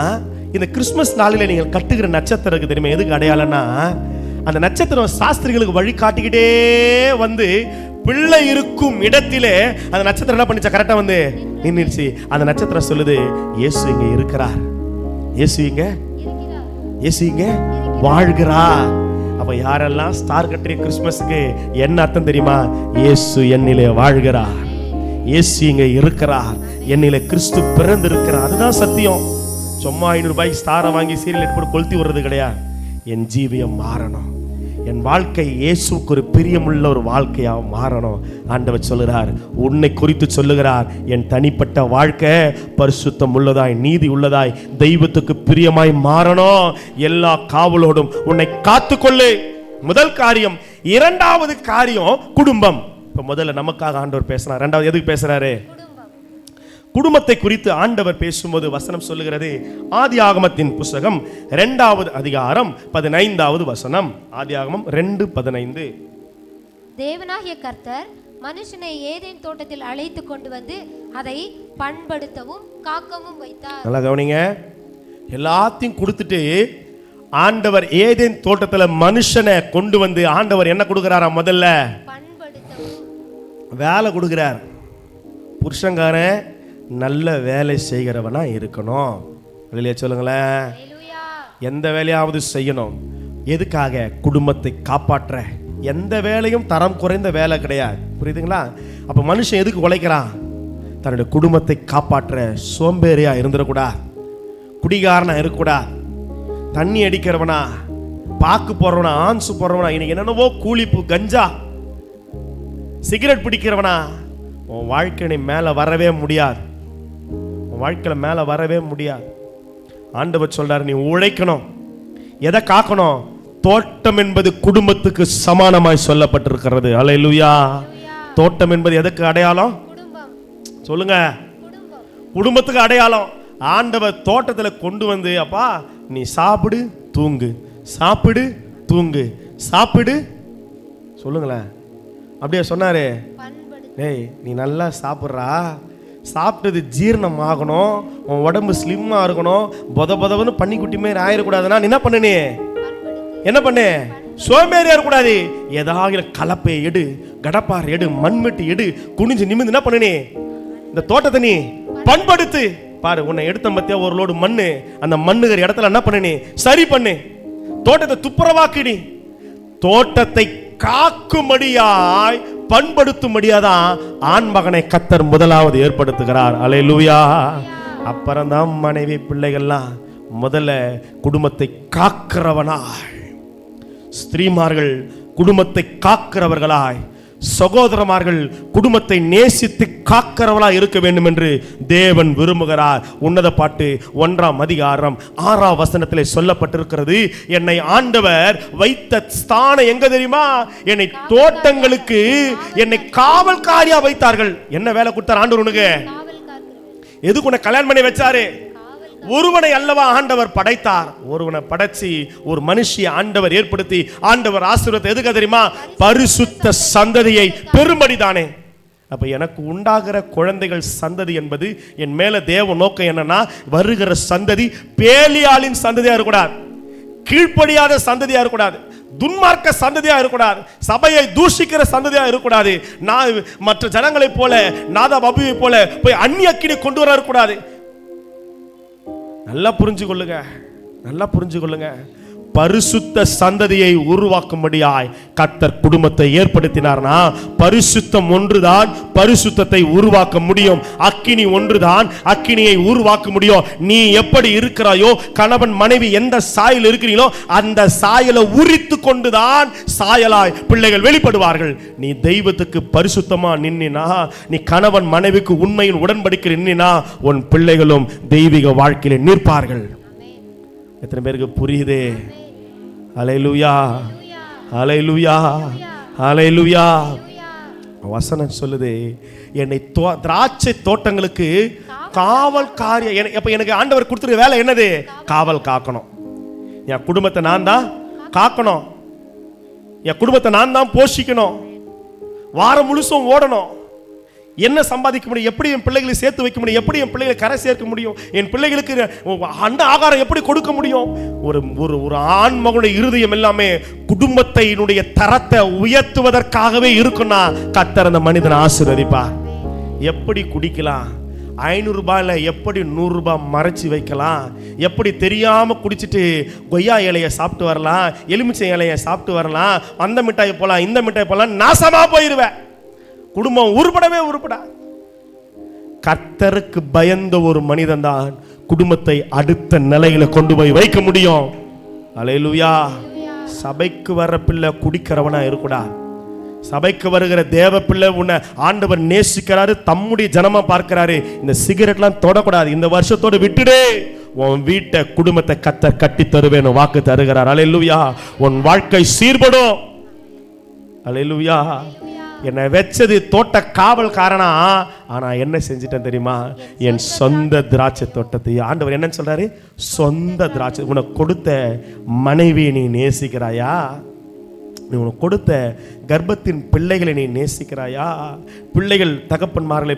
Speaker 1: இந்த கிறிஸ்துமஸ் நாளில் நீங்கள் கட்டுகிற நட்சத்திரம் தெரியுமா எதுக்கு அடையாளம்னா, அந்த நட்சத்திரம் சாஸ்திரிகளுக்கு வழி காட்டிக்கிட்டே வந்து பிள்ளை இருக்கும் இடத்திலே அந்த நட்சத்திரம் என்ன பண்ணிச்சா, கரெக்டா வந்து நின்னுச்சு. அந்த நட்சத்திரம் சொல்லுது, இயேசு இங்க இருக்கிறார், இயேசு இங்க, இயேசு இங்க வாழ்கிறார். அப்ப யாரெல்லாம் ஸ்டார் கட்டிய கிறிஸ்துமஸ்க்கு என்ன அர்த்தம் தெரியுமா? இயேசு என்னிலே வாழ்கிறார், இயேசு இங்க இருக்கிறார், என்னிலே கிறிஸ்து பிறந்து இருக்கிறார். அதுதான் சத்தியம். சும்மா 500 ரூபாய்க்கு ஸ்டாரை வாங்கி சீரியல் போட்டு கொளுத்தி விடுறது கிடையாது. என் ஜீவியம் மாறணும், என் வாழ்க்கை இயேசுக்கு ஒரு பிரியமுள்ள ஒரு வாழ்க்கையாக மாறணும். ஆண்டவர் சொல்லுகிறார், உன்னை குறித்து சொல்லுகிறார், என் தனிப்பட்ட வாழ்க்கை பரிசுத்தம் உள்ளதாய், நீதி உள்ளதாய், தெய்வத்துக்கு பிரியமாய் மாறணும். எல்லா காவலோடும் உன்னை காத்துக்கொள்ளு. முதல் காரியம். இரண்டாவது காரியம் குடும்பம். இப்ப முதல்ல நமக்காக ஆண்டவர் பேசினார், இரண்டாவது எதுக்கு பேசுறாரு? குடும்பத்தை குறித்து ஆண்டவர் பேசும்போது வசனம் சொல்லுகிறது. ஆதியாகமத்தின் புத்தகம் 2வது அதிகாரம் 15வது வசனம். ஆதியாகமம் 2:15.
Speaker 2: தேவனாகிய கர்த்தர் மனுஷனை ஏதேன் தோட்டத்தில் அழைத்து கொண்டு வந்து அதை பண்படுத்தவும் காக்கவும் வைத்தார். நல்லா கவனிங்க. எல்லாத்தையும் கொடுத்துட்டு ஆண்டவர் ஏதேன் தோட்டத்துல மனுஷனை கொண்டு வந்து ஆண்டவர் என்ன கொடுக்கிறாரா? முதல்ல பண்படுத்தவும் வேலை கொடுக்கிறார். புருஷங்காரன் நல்ல வேலை செய்கிறவனா இருக்கணும். வெளியே சொல்லுங்களேன். எந்த வேலையாவது செய்யணும். எதுக்காக? குடும்பத்தை காப்பாற்ற. எந்த வேலையும் தரம் குறைந்த வேலை கிடையாது. புரியுதுங்களா? அப்ப மனுஷன் எதுக்கு உழைக்கிறான்? தன்னுடைய குடும்பத்தை காப்பாற்ற. சோம்பேறியா இருந்துடக்கூடாது, குடிகாரனா இருக்கக்கூடாது, தண்ணி அடிக்கிறவனா, பாக்கு போடுறவனா, ஆன்சு போடுறவனா, இன்னைக்கு என்னென்னவோ கூலிப்பு, கஞ்சா, சிகரெட் பிடிக்கிறவனா, உன் வாழ்க்கை மேல வரவே முடியாது. வாழ்க்கையில மேல வரவே முடியாது. ஆண்டவர் சொல்றாரு, நீ உழைக்கணும். எதை காக்கணும்? தோட்டம் என்பது குடும்பத்துக்கு சமானமாய் சொல்லப்பட்டிருக்கிறது. அல்லேலூயா. தோட்டம் என்பது எதுக்கு அடையாளம்? சொல்லுங்க. குடும்பத்துக்கு அடையாளம். ஆண்டவர் தோட்டத்துல கொண்டு வந்து, அப்பா நீ சாப்பிடு தூங்கு, சாப்பிடு தூங்கு, சாப்பிடு. சொல்லுங்களேன். அப்படியே சொன்னாரு, ஏய் நீ நல்லா சாப்பிட்றா,
Speaker 1: சாப்பிட்டது ஜீரணம் ஆகணும், உன் உடம்பு ஸ்லிம்மாக இருக்கணும், பொதன்னு பன்னிக்குட்டி மாரி ஆயிடக்கூடாதுன்னா நீ என்ன பண்ணு? சோம்பேறியா இருக்கக்கூடாது. ஏதாவது கலப்பை எடு, கடப்பார் எடு, மண்வெட்டி எடு, குனிஞ்சு நிமிந்து என்ன பண்ணு? இந்த தோட்டத்தை நீ பண்படுத்து. பாரு, உன்னை எடுத்த பத்தியா ஒரு லோடு மண்ணு, அந்த மண்ணுகிற இடத்துல என்ன பண்ணு? சரி பண்ணு. தோட்டத்தை துப்புரவாக்கிடி. தோட்டத்தை காக்கும்படியாய் பண்படுத்தும்படியாதான் ஆண் மகனை கர்த்தர் முதலாவது ஏற்படுத்துகிறார். அல்லேலூயா. அப்புறம்தான் மனைவி பிள்ளைகள்லாம். முதல்ல குடும்பத்தை காக்கிறவனாய், ஸ்திரீமார்கள் குடும்பத்தை காக்கிறவர்களாய், சகோதரமார்கள் குடும்பத்தை நேசித்து காக்கிறவர்களாய் இருக்க வேண்டும் என்று தேவன் விரும்புகிறார். உன்னத பாட்டு 1ஆம் அதிகாரம் 6ஆம் வசனத்திலே சொல்லப்பட்டிருக்கிறது. என்னை ஆண்டவர் வைத்த ஸ்தானம் எங்க தெரியுமா? என்னை தோட்டங்களுக்கு என்னை காவல்காரியா வைத்தார்கள். என்ன வேலை கொடுத்தார் ஆண்டவர் உனக்கு? எதுக்கு உன்னை கல்யாணம் பண்ணி வச்சாரு? ஒருவனை அல்லவா ஆண்டவர் படைத்தார். ஒருவனை படைச்சி ஒரு மனுஷியை ஆண்டவர் ஏற்படுத்தி ஆண்டவர் ஆசீர்வாதத்தை எதுக்கு தெரியுமா? பரிசுத்த சந்ததியை பெரும்படிதானே. அப்ப எனக்கு உண்டாகிற குழந்தைகள் சந்ததி என்பது என் மேல தேவ நோக்கம் என்னன்னா, வருகிற சந்ததி பேலியாளின் சந்ததியா இருக்கக்கூடாது, கீழ்ப்படியாத சந்ததியா இருக்கக்கூடாது, துன்மார்க்க சந்ததியா இருக்கக்கூடாது, சபையை தூஷிக்கிற சந்ததியா இருக்கக்கூடாது, நான் மற்ற ஜனங்களை போல நாதாப் அபியை போல போய் அந்நிய அக்கினி கொண்டு வர இருக்கக்கூடாது. நல்லா புரிஞ்சு கொள்ளுங்க, நல்லா புரிஞ்சு கொள்ளுங்க. பரிசுத்த சந்ததியை உருவாக்கும்படியாய் கர்த்தர் குடும்பத்தை ஏற்படுத்தினார்னா, பரிசுத்தம் ஒன்றுதான் பரிசுத்தத்தை உருவாக்க முடியும். அக்கினி ஒன்றுதான் அக்கினியை உருவாக்க முடியும். நீ எப்படி இருக்கிறாயோ, கணவன் மனைவி எந்த சாயல் இருக்கிறீங்களோ அந்த சாயலை உரித்து கொண்டுதான் சாயலாய் பிள்ளைகள் வெளிப்படுவார்கள். நீ தெய்வத்துக்கு பரிசுத்தமா நின்னா, நீ கணவன் மனைவிக்கு உண்மையின் உடன்படிக்கை நின்னா, உன் பிள்ளைகளும் தெய்வீக வாழ்க்கையில நிற்பார்கள். எத்தனை பேருக்கு புரியுதே? ஹல்லேலூயா, ஹல்லேலூயா, ஹல்லேலூயா. வசனம் சொல்லுது, என்னை திராட்சை தோட்டங்களுக்கு காவல்காரிய. அப்ப எனக்கு ஆண்டவர் கொடுத்துருக்க வேலை என்னது? காவல் காக்கணும். என் குடும்பத்தை நான் தான் காக்கணும், என் குடும்பத்தை நான் தான் போஷிக்கணும், வாரம் முழுசும் ஓடணும். என்ன சம்பாதிக்க முடியும்? எப்படி என் பிள்ளைகளை சேர்த்து வைக்க முடியும்? எப்படி என் பிள்ளைகளை கரை சேர்க்க முடியும்? என் பிள்ளைகளுக்கு அண்ட ஆகாரம் எப்படி கொடுக்க முடியும்? ஒரு ஒரு ஒரு ஆண் மகனுடைய இருதயம் எல்லாமே குடும்பத்தினுடைய தரத்தை உயர்த்துவதற்காகவே இருக்குன்னா கர்த்தர் அந்த மனிதனை ஆசீர்வதிப்பார். எப்படி குடிக்கலாம்? 500 ரூபாயில எப்படி 100 ரூபாய் மறைச்சு வைக்கலாம்? எப்படி தெரியாம குடிச்சிட்டு கொய்யா இலையை சாப்பிட்டு வரலாம், எலுமிச்சை இலையை சாப்பிட்டு வரலாம், அந்த மிட்டாய் போலாம், இந்த மிட்டாய் போலாம், நாசமா போயிருவேன். குடும்பம் உருப்படவே உருப்படா. கர்த்தருக்கு பயந்த ஒரு மனிதன் தான் குடும்பத்தை அடுத்த நிலையில கொண்டு போய் வைக்க முடியும். அல்லேலூயா. சபைக்கு வர்ற பிள்ளை குடிக்கிறவனா இருக்கக்கூடாது. சபைக்கு வருகிற தேவ பிள்ளை உன்னை ஆண்டவர் நேசிக்கிறாரு, தம்முடைய ஜனமா பார்க்கிறாரு. இந்த சிகரெட்லாம் தொடக்கூடாது. இந்த வருஷத்தோட விட்டுடு. உன் வீட்டை குடும்பத்தை கர்த்தர் கட்டி தருவேன்னு வாக்கு தருகிறார். அல்லேலூயா. உன் வாழ்க்கை சீர்படும். அல்லேலூயா. என்னை வச்சது தோட்ட காவல்காரனா, ஆனா என்ன செஞ்சிட்டேன் தெரியுமா? என் சொந்த திராட்சை தோட்டத்தை ஆண்டவர் என்ன சொல்றாரு? சொந்த திராட்சை. உனக்கு கொடுத்த மனைவியை நீ நேசிக்கிறாயா? நீ உனக்கு கொடுத்த கர்ப்பத்தின் பிள்ளைகளை நீ நேசிக்கிறாயா? பிள்ளைகள் தகப்பன்மார்களை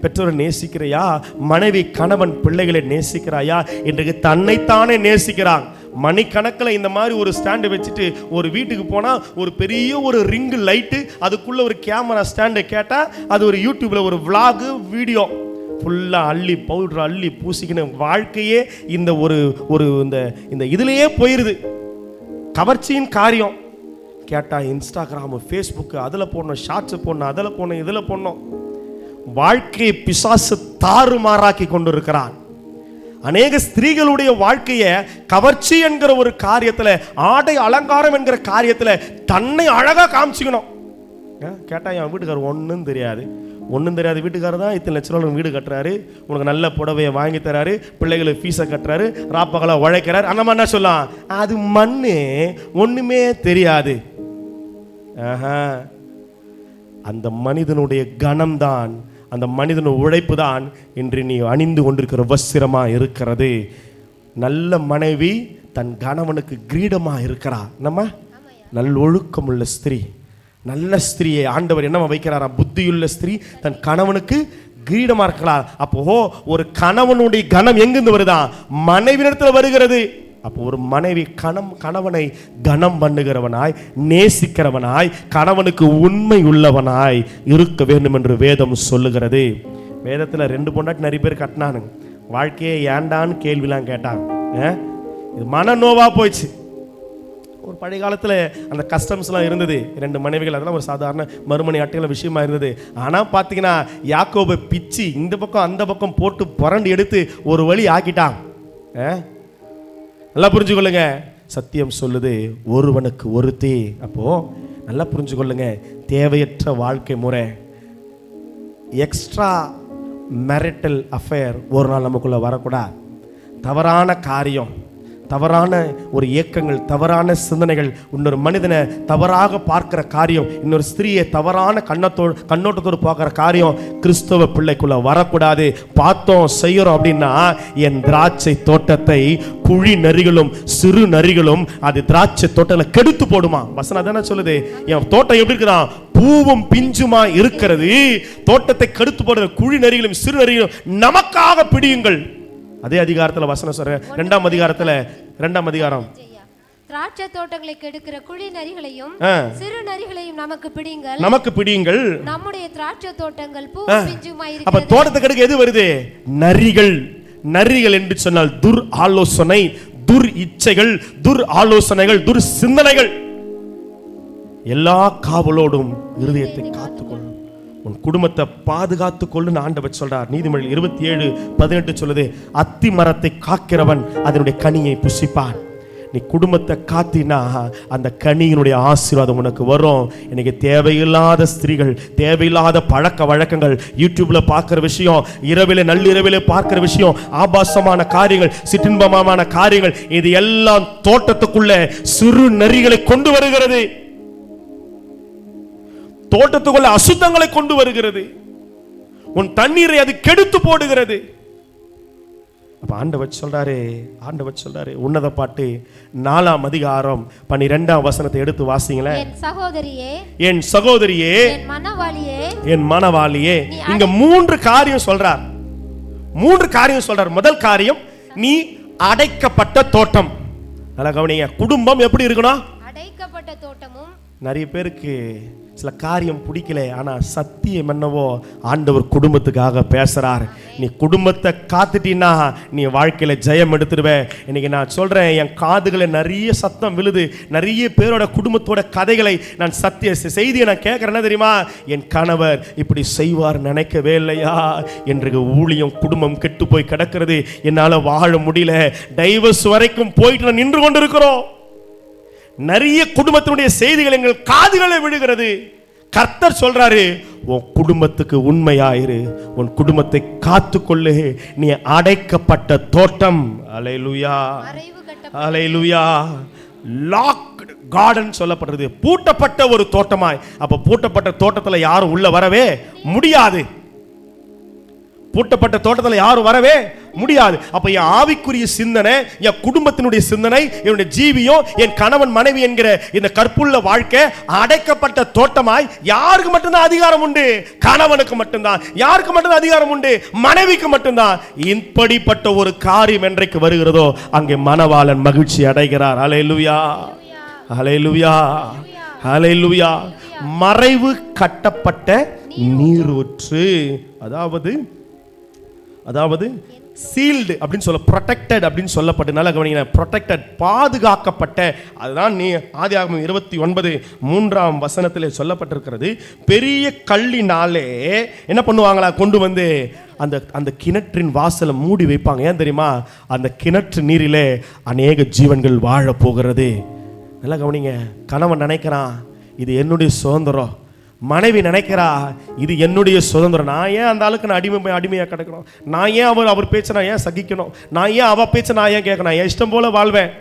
Speaker 1: பெற்றோரை நேசிக்கிறாயா? மனைவி கணவன் பிள்ளைகளை நேசிக்கிறாயா? இன்றைக்கு தன்னைத்தானே நேசிக்கிறான். மணிக்கணக்கில் இந்த மாதிரி ஒரு ஸ்டாண்டு வச்சுட்டு ஒரு வீட்டுக்கு போனால் ஒரு பெரிய ஒரு ரிங்கு லைட்டு, அதுக்குள்ள ஒரு கேமரா ஸ்டாண்டை கேட்டால் அது ஒரு யூடியூப்ல ஒரு விளாகு வீடியோ ஃபுல்லாக அள்ளி பவுடர் அள்ளி பூசிக்கணும். வாழ்க்கையே இந்த ஒரு ஒரு இந்த இதுலேயே போயிடுது. கவர்ச்சியின் காரியம் கேட்டால் இன்ஸ்டாகிராமு, ஃபேஸ்புக்கு, அதில் போடணும், ஷார்ட்ஸ் போடணும், அதில் போடணும், இதில் போடணும். வாழ்க்கையை பிசாசு தாறுமாறாக்கி கொண்டு இருக்கிறான். அநேக ஸ்திரீகளுடைய வாழ்க்கையை கவர்ச்சி என்கிற ஒரு காரியத்தில், ஆடை அலங்காரம் என்கிற காரியத்தில் தன்னை அழகாக காமிச்சிக்கணும். கேட்டால் என் வீட்டுக்காரர் ஒன்றும் தெரியாது, ஒன்றும் தெரியாது. வீட்டுக்காரர் தான் இத்தனை லட்ச ரூபா வீடு கட்டுறாரு, உனக்கு நல்ல புடவையை வாங்கி தராரு, பிள்ளைகளுக்கு ஃபீஸை கட்டுறாரு, ராப்பகலை உழைக்கிறாரு. அந்த மாதிரி என்ன சொல்லலாம்? அது மண்ணு, ஒன்றுமே தெரியாது. அந்த மனிதனுடைய கணம்தான், அந்த மனிதனுடைய உழைப்பு தான் இன்று நீ அணிந்து கொண்டிருக்கிற வஸ்திரமா இருக்கிறது. நல்ல மனைவி தன் கணவனுக்கு கிரீடமா இருக்கிறா. நம்ம நல்லொழுக்கம் உள்ள ஸ்திரீ, நல்ல ஸ்திரீயை ஆண்டவர் என்னவா வைக்கிறாரா? புத்தியுள்ள ஸ்திரீ தன் கணவனுக்கு கிரீடமா இருக்கலாம். அப்போ ஒரு கணவனுடைய கனம் எங்கிருந்து வருதா? மனைவியிடத்தில் வருகிறது. அப்போ ஒரு மனைவி கணவனை கனம் பண்ணுகிறவனாய், நேசிக்கிறவனாய், கணவனுக்கு உண்மை உள்ளவனாய் இருக்க வேண்டும் என்று வேதம் சொல்லுகிறது. வேதத்தில் 2 பொண்டாட்டி நிறைய பேர் கட்டினானுங்க. வாழ்க்கையே ஏண்டான்னு கேள்விலாம் கேட்டாங்க. இது மன நோவா போயிடுச்சு. ஒரு பழைய காலத்தில் அந்த கஸ்டம்ஸ்லாம் இருந்தது. 2 மனைவிகள், அதெல்லாம் ஒரு சாதாரண மறுமணி அட்டைகள விஷயமா இருந்தது. ஆனால் பார்த்தீங்கன்னா யாக்கோபை பிச்சு இந்த பக்கம் அந்த பக்கம் போட்டு புரண்டு எடுத்து ஒரு வழி ஆக்கிட்டான். நல்லா புரிஞ்சுக்கொள்ளுங்க. சத்தியம் சொல்லுது ஒருவனுக்கு ஒருத்தி. அப்போ நல்லா புரிஞ்சுக்கொள்ளுங்க, தேவையற்ற வாழ்க்கை முறை, எக்ஸ்ட்ரா மேரிட்டல் அஃபேர் ஒரு நாள் நமக்குள்ள வரக்கூடாது. தவறான காரியம், தவறான ஒரு இயக்கங்கள், தவறான சிந்தனைகள், இன்னொரு மனிதனை தவறாக பார்க்கிற காரியம், இன்னொரு ஸ்திரியை தவறான கண்ணோட்டத்தோடு பார்க்குற காரியம் கிறிஸ்தவ பிள்ளைக்குள்ள வரக்கூடாது. பார்த்தோம் செய்யறோம் அப்படின்னா என் திராட்சை தோட்டத்தை குழி நரிகளும் சிறு நரிகளும் அது திராட்சை தோட்டத்தை கெடுத்து போடுமா. வசனம் தானே சொல்லுது. என் தோட்டம் எப்படி இருக்குதான்? பூவும் பிஞ்சுமா இருக்கிறது. தோட்டத்தை கெடுத்து போடுற குழி நரிகளும் சிறு நரிகளும் நமக்காக பிடியுங்கள். அதே அதிகாரத்துல வசனம் சொல்றேன், 2ஆம் அதிகாரம்.
Speaker 2: திராட்சை தோட்டங்களை கெடுக்கிற குழி நரிகளையும் சிறு நரிகளையும் நமக்கு பிடியுங்கள். நம்முடைய திராட்சை தோட்டங்கள் பூவும் பிஞ்சுமா இருக்கிறது.
Speaker 1: அப்ப தோட்டத்தை கெடுக்க எது வருது? நரிகள் என்று சொன்னால் துர் ஆலோசனை, துர் இச்சைகள், துர் ஆலோசனைகள், துர் சிந்தனைகள். எல்லா காவலோடும் இருதயத்தை காத்துக்கொள்ளும், உன் குடும்பத்தை பாதுகாத்துக் கொள்ளுன்னு ஆண்டவர் சொல்றார். நீதிமொழிகள் 27:18 சொல்லுது, அத்தி மரத்தை காக்கிறவன் அதனுடைய கனியை புசிப்பான். நீ குடும்பத்தை காத்தினா அந்த கனியினுடைய ஆசீர்வாதம் உனக்கு வரும். இன்னைக்கு தேவையில்லாத ஸ்திரீகள், தேவையில்லாத பழக்க வழக்கங்கள், யூடியூப்ல பார்க்கிற விஷயம், நள்ளிரவிலே பார்க்கிற விஷயம், ஆபாசமான காரியங்கள், சிற்றின்பமான காரியங்கள், இது எல்லாம் தோட்டத்துக்குள்ள சிறு நரிகளை கொண்டு வருகிறது. தோட்டத்துக்குள்ள அசுத்தங்களை கொண்டு வருகிறது. உன் தண்ணீரை அது கெடுத்து போடுகிறது. அப்ப ஆண்டவர் சொல்றாரு உன்னத பாட்டு 4ஆம் அதிகாரம் 12ஆம் வசனத்தை எடுத்து வாசிங்களேன். என் சகோதரியே, என் மனவாளியே. இங்க 3 காரியம் சொல்றார். முதல் காரியம், நீ அடைக்கப்பட்ட தோட்டம். நல்லா கவனிங்க. குடும்பம் எப்படி இருக்கணும்?
Speaker 2: அடைக்கப்பட்ட தோட்டமும்.
Speaker 1: நிறைய பேருக்கு சில காரியம் பிடிக்கல, ஆனா சத்தியம் என்னவோ ஆண்டவர் குடும்பத்துக்காக பேசுறார். நீ குடும்பத்தை காத்துட்டீன்னா நீ வாழ்க்கையில ஜெயம் எடுத்துடுவே. இன்னைக்கு நான் சொல்றேன், என் காதுகளை நிறைய சத்தம் விழுது. நிறைய பேரோட குடும்பத்தோட கதைகளை நான் செய்தியை நான் கேட்கறேன். என்ன தெரியுமா? என் கணவர் இப்படி செய்வார் நினைக்கவே இல்லையா, என்று ஊழியம் குடும்பம் கெட்டு போய் கிடக்கிறது, என்னால வாழ முடியல, டைவர்ஸ் வரைக்கும் போயிட்டு நான் நின்று கொண்டு இருக்கிறோம். நிறைய குடும்பத்தினுடைய செய்திகள் எங்கள் காதுகளை விழுகிறது. கர்த்தர் சொல்றாரு, உன் குடும்பத்துக்கு உண்மையாயிரு, உன் குடும்பத்தை காத்துக்கொள்ளு, நீ அடைக்கப்பட்ட தோட்டம். அல்லேலூயா, அல்லேலூயா. லாக்ட் கார்டன் சொல்லப்படுறது, பூட்டப்பட்ட ஒரு தோட்டமாய். அப்ப பூட்டப்பட்ட தோட்டத்துல யாரும் உள்ள வரவே முடியாது. பூட்டப்பட்ட தோட்டத்தில் யாரும் வரவே முடியாது. அப்ப என் ஆவிக்குரிய சிந்தனை, என் குடும்பத்தினுடைய சிந்தனை, என்னுடைய ஜீவியம், என் கணவன் மனைவி என்கிற இந்த கற்புள்ள வாழ்க்கை அடைக்கப்பட்ட தோட்டமாய். யாருக்கு மட்டும்தான் அதிகாரம் உண்டு? கணவனுக்கு மட்டும்தான். யாருக்கு மட்டும்தான் அதிகாரம் உண்டு? மனைவிக்கு மட்டும்தான். இப்படிப்பட்ட ஒரு காரியம் என்றைக்கு வருகிறதோ அங்கே மணவாளன் மகிழ்ச்சி அடைகிறார். அல்லேலூயா, அல்லேலூயா, அல்லேலூயா. மறைவு கட்டப்பட்ட நீரூற்று, அதாவது சீல்டு அப்படின்னு சொல்ல, ப்ரொடெக்டட் அப்படின்னு சொல்லப்பட்டு, நல்லா கவனிங்க, ப்ரொடெக்டட், பாதுகாக்கப்பட்ட. அதுதான் நீ ஆதியாகமம் 29:3ஆம் வசனத்திலே சொல்லப்பட்டிருக்கிறது. பெரிய கல்லினாலே என்ன பண்ணுவாங்களா, கொண்டு வந்து அந்த கிணற்றின் வாசலை மூடி வைப்பாங்க. ஏன் தெரியுமா? அந்த கிணற்று நீரிலே அநேக ஜீவன்கள் வாழ போகிறது. நல்லா கவனிங்க. கணவன் நினைக்கிறான் இது என்னுடைய சுதந்திரம், மனைவி நினைக்கிறா இது என்னுடைய சுதந்திரம். நான் ஏன் அந்த ஆளுக்கு நான் அடிமையாக கிடக்கணும்? நான் ஏன் அவர் பேச்சை நான் ஏன் சகிக்கணும்? நான் ஏன் அவ பேச்சை நான் ஏன் கேட்கணும்? என் இஷ்டம் போல வாழ்வேன்.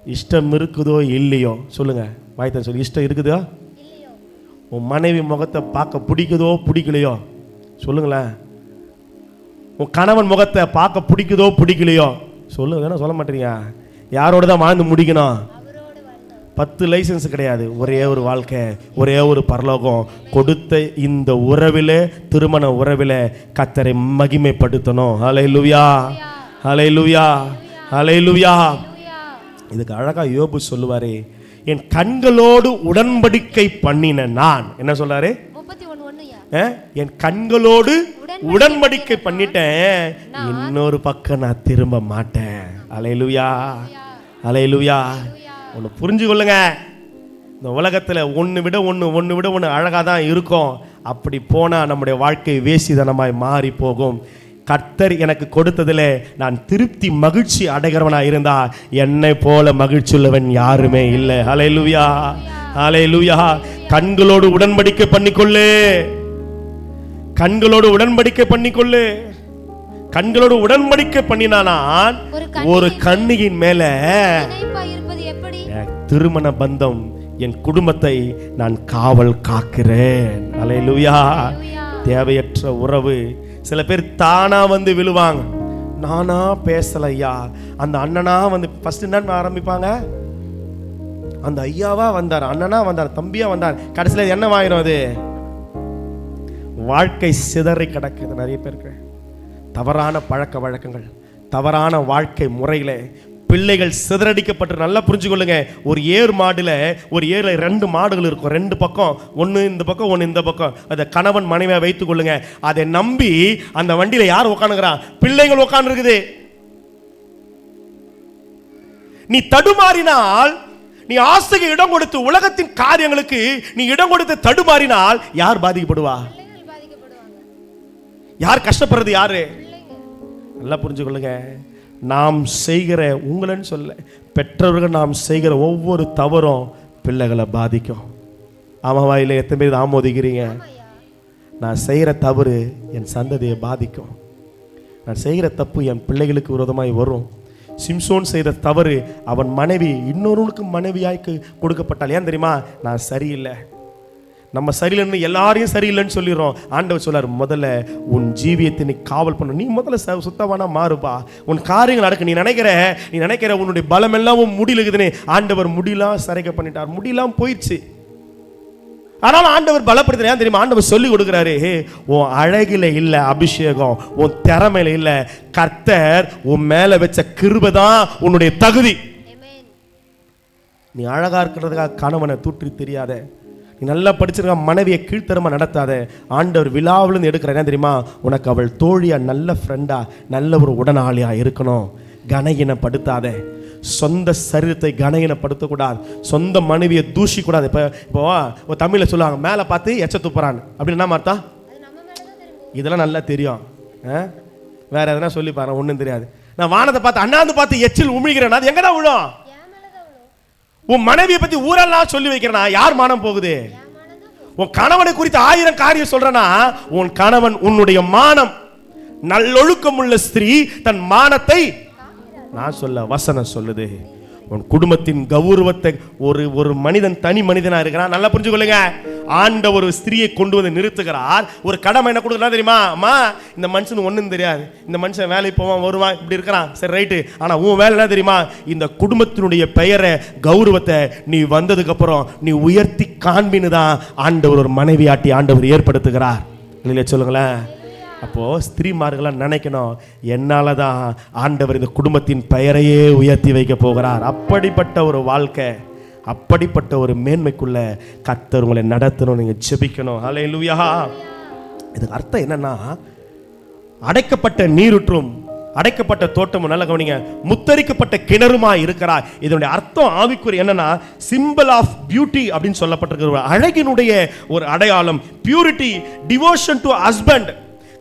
Speaker 1: இஷ்டம் இருக்குதோ இல்லையோ சொல்லுங்க, வாய்த்த சொல்லு. இஷ்டம் இருக்குதோ? உன் மனைவி முகத்தை பார்க்க பிடிக்குதோ பிடிக்கலையோ சொல்லுங்களேன். உன் கணவன் முகத்தை பார்க்க பிடிக்குதோ பிடிக்கலையோ சொல்லுங்க. சொல்ல மாட்டீங்க. யாரோட தான் வாழ்ந்து முடிக்கணும்? 10 லைசன்ஸ் கிடையாது, ஒரே ஒரு வாழ்க்கை, ஒரே ஒரு பரலோகம். கொடுத்த இந்த உறவிலே, திருமண உறவிலே கர்த்தரை மகிமைப்படுத்தணும். ஹல்லேலூயா, ஹல்லேலூயா, ஹல்லேலூயா. இதுக்கு அழகா யோபு சொல்லுவாரு, என் கண்களோடு உடன்படிக்கை பண்ணின நான். என்ன சொல்றாரு? என் கண்களோடு உடன்படிக்கை பண்ணிட்டேன், இன்னொரு பக்கம் நான் திரும்ப மாட்டேன். ஹல்லேலூயா, ஹல்லேலூயா. ஒன்று புரிஞ்சு கொள்ளுங்க, இந்த உலகத்தில் ஒன்று விட ஒன்று அழகாக தான் இருக்கும். அப்படி போனால் நம்முடைய வாழ்க்கை வேசிதனமாய் மாறி போகும். கர்த்தர் எனக்கு கொடுத்ததில் நான் திருப்தி மகிழ்ச்சி அடைகிறவனாக இருந்தா என்னை போல மகிழ்ச்சி உள்ளவன் யாருமே இல்லை. ஹல்லேலூயா, ஹல்லேலூயா. கண்களோடு உடன்படிக்கை பண்ணிக்கொள்ளு, கண்களோடு உடன்படிக்கை பண்ணிக்கொள்ளு. கண்களோடு உடன்படிக்கை பண்ணினான் ஒரு கண்ணியின் மேல திருமண பந்தம், என் குடும்பத்தை நான் காவல் காக்கிறேன். ஹல்லேலூயா. தேவையற்ற உறவு. சில பேர் தானா வந்து விழுவாங்க, நானா பேசலையா. அந்த அண்ணனா வந்து ஃபர்ஸ்ட் என்ன ஆரம்பிப்பாங்க, அந்த ஐயாவா வந்தார், அண்ணனா வந்தார், தம்பியா வந்தார், கடைசியில் என்ன வாங்கிடும்? அது வாழ்க்கை சிதறி கிடக்குது. நிறைய பேருக்கு தவறான பழக்க வழக்கங்கள், தவறான வாழ்க்கை முறையில் பிள்ளைகள் சிதறடிக்கப்பட்டு. நல்லா புரிஞ்சுக்கொள்ளுங்க, ஒரு ஏர் மாடுல, ஒரு ஏர்ல 2 மாடுகள் இருக்கும், 2 பக்கம், ஒன்று இந்த பக்கம் ஒன்று இந்த பக்கம். அதை கணவன் மனைவியை வைத்துக் கொள்ளுங்க. அதை நம்பி அந்த வண்டியில யார் உட்காந்துக்கிறான்? பிள்ளைகள் உட்கார்ந்து இருக்குது. நீ தடுமாறினால், நீ ஆசைக்கு இடம் கொடுத்து உலகத்தின் காரியங்களுக்கு நீ இடம் கொடுத்து தடுமாறினால் யார் பாதிக்கப்படுவா? யார் கஷ்டப்படுறது? யாரு? நல்லா புரிஞ்சுக்கொள்ளுங்க. நாம் செய்கிற, உங்களன்னு சொல்ல, பெற்றவர்கள் நாம் செய்கிற ஒவ்வொரு தவறும் பிள்ளைகளை பாதிக்கும். ஆமாவா இல்லை? எத்தனை பேர் ஆமோதிக்கிறீங்க? நான் செய்கிற தவறு என் சந்ததியை பாதிக்கும். நான் செய்கிற தப்பு என் பிள்ளைகளுக்கு விரோதமாய் வரும். சிம்சோன் செய்த தவறு, அவன் மனைவி இன்னொருவனுக்கு மனைவியாய் கொடுக்கப்பட்டால். ஏன் தெரியுமா? நான் சரியில்லை. நம்ம சரியில்லைன்னு எல்லாரையும் சரியில்லைன்னு சொல்லிடுறோம். ஆண்டவர் சொல்லார், முதல்ல உன் ஜீவியத்தை நீ காவல் பண்ண, நீ முதல்ல சுத்தவானா மாறுப்பா. உன் காரியங்கள் நடக்க. நீ நினைக்கிற உன்னுடைய பலம் எல்லாம் உன் முடியலுக்குதுன்னு ஆண்டவர் முடியலாம் சரைக்க பண்ணிட்டார். முடியலாம் போயிடுச்சு. ஆனால் ஆண்டவர் பலப்படுத்த. ஏன் தெரியுமா? ஆண்டவர் சொல்லி கொடுக்குறாரு, உன் அழகில இல்ல அபிஷேகம், உன் திறமையில இல்ல, கர்த்தர் உன் மேல வச்ச கிருபை தான் உன்னுடைய தகுதி. நீ அழகா இருக்கிறதுக்காக கணவனை தூற்றி தெரியாத, நீ நல்லா படிச்சிருக்க மனைவியை கீழ்த்தரமா நடத்தாத. ஆண்டவர் விழாவிலிருந்து எடுக்கிற தெரியுமா? உனக்கு அவள் தோழியா, நல்ல ஃப்ரெண்டா, நல்ல ஒரு உடனாளியா இருக்கணும். கனயினப்படுத்தாத. சொந்த சரீரத்தை கனயினப்படுத்தக்கூடாது. சொந்த மனைவியை தூஷிக்கூடாது. இப்போ தமிழில் சொல்லுவாங்க, மேலே பார்த்து எச்ச துப்புறான் அப்படின்னு. என்ன அர்த்தம்? இதெல்லாம் நல்லா தெரியும். வேற எதனா சொல்லி பாரு, ஒன்றும் தெரியாது. நான் வானத்தை பார்த்து, அண்ணாந்து பார்த்து எச்சில் உமிழ்கிறேன், அது எங்கதான் விழும்? உன் மனைவியை பத்தி ஊரெல்லாம் சொல்லி வைக்கிறனா யார் மானம் போகுது? உன் கணவனை குறித்து 1000 காரியம் சொல்றனா உன் கணவன் உன்னுடைய மானம். நல்லொழுக்கம் உள்ள ஸ்திரீ தன் மானத்தை, நான் சொல்ல வசனம் சொல்லுது. உன் குடும்பத்தின் கௌரவத்தை, ஒரு மனிதன் தனி மனிதனா இருக்கிறான். நல்லா புரிஞ்சுக்கொள்ளுங்க. ஆண்டவர் ஒரு ஸ்திரியை கொண்டு வந்து நிறுத்துகிறார். ஒரு கடமை என்ன கொடுக்கலாம் தெரியுமா? அம்மா, இந்த மனுஷனுக்கு ஒன்றும் தெரியாது, இந்த மனுஷன் வேலைக்கு போவான் வருவான் இப்படி இருக்கிறான், சரி ரைட்டு, ஆனால் உன் வேலை என்ன தெரியுமா? இந்த குடும்பத்தினுடைய பெயரை, கௌரவத்தை நீ வந்ததுக்கு அப்புறம் நீ உயர்த்தி காண்பின்னு தான் ஆண்டவர் ஒரு மனைவியாட்டி ஆண்டவர் ஏற்படுத்துகிறார். இல்லையா? சொல்லுங்களேன். அப்போ ஸ்திரீமார்களாம் நினைக்கணும், என்னால தான் ஆண்டவர் இந்த குடும்பத்தின் பெயரையே உயர்த்தி வைக்க போகிறார். அப்படிப்பட்ட ஒரு வாழ்க்கை, அப்படிப்பட்ட ஒரு மேன்மைக்குள்ள கர்த்தர் உங்களை நடத்தணும். நீங்க ஜெபிக்கணும். ஹல்லேலூயா. இதுக்கு அர்த்தம் என்னன்னா, அடைக்கப்பட்ட நீருற்றும் அடைக்கப்பட்ட தோட்டமும், நல்ல கவனிங்க, முத்தரிக்கப்பட்ட கிணறுமா இருக்கிறார். இதனுடைய அர்த்தம் ஆவிக்குரிய என்னன்னா, சிம்பிள் ஆஃப் பியூட்டி அப்படின்னு சொல்லப்பட்டிருக்கிற அழகினுடைய ஒரு அடையாளம். Purity, devotion to husband.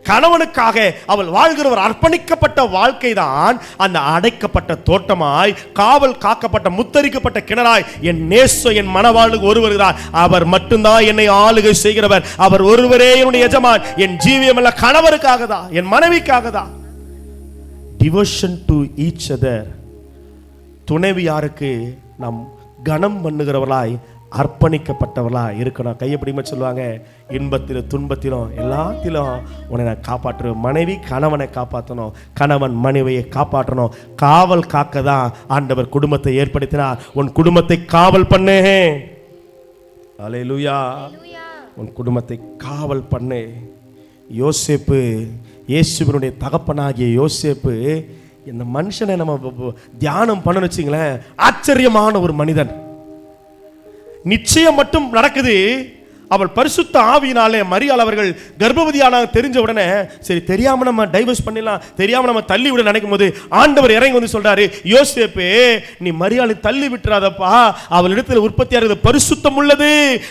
Speaker 1: கணவனுக்காக அவள் வாழ்கிற ஒரு அர்ப்பணிக்கப்பட்ட வாழ்க்கை தான் அந்த அடைக்கப்பட்ட தோட்டமாய், காவல் காக்கப்பட்ட முத்தரிக்கப்பட்ட கிணறாய் என் நேச என் மனவாளுக்கு ஒருவர் தான். அவர் மட்டும்தான் என்னை ஆளுகை செய்கிறவர். அவர் ஒருவரே என்னுடைய எஜமான். என் ஜீவியம் எல்லாம் கணவருக்காக தான், என் மனைவிக்காக தான். Devotion to each other. துணைவியாருக்கு நாம் கனம் பண்ணுகிறவர்களாய் அர்ப்பணிக்கப்பட்டவர்களா இருக்கணும். கையப்படிமா சொல்லுவாங்க, இன்பத்திலும் துன்பத்திலும் எல்லாத்திலும் உன்னை நான் காப்பாற்றுவேன். மனைவி கணவனை காப்பாற்றணும், கணவன் மனைவியை காப்பாற்றணும். காவல் காக்க தான் ஆண்டவர் குடும்பத்தை ஏற்படுத்தினார். உன் குடும்பத்தை காவல் பண்ணு. அல்லேலூயா. உன் குடும்பத்தை காவல் பண்ணு. யோசேப்பு, இயேசுவினுடைய தகப்பனாகிய யோசேப்பு, இந்த மனுஷனை நம்ம தியானம் பண்ண வச்சுங்களேன், ஆச்சரியமான ஒரு மனிதன். நிச்சயம் மட்டும் நடக்குது. அவள் பரிசுத்த ஆவியினாலே மரியாள் அவர்கள் கர்ப்பவதியான தெரிஞ்ச உடனே சரி தெரியாம நம்ம டைவர்ஸ் பண்ணிடலாம், தெரியாம நம்ம தள்ளி விட நினைக்கும் போது ஆண்டவர் இறங்கி வந்து சொல்றாரு, யோசேப்பே நீ மரியாளை தள்ளி விட்டுறாதப்பா, அவள் இடத்துல உற்பத்தியாகிறது பரிசுத்தம் உள்ளது,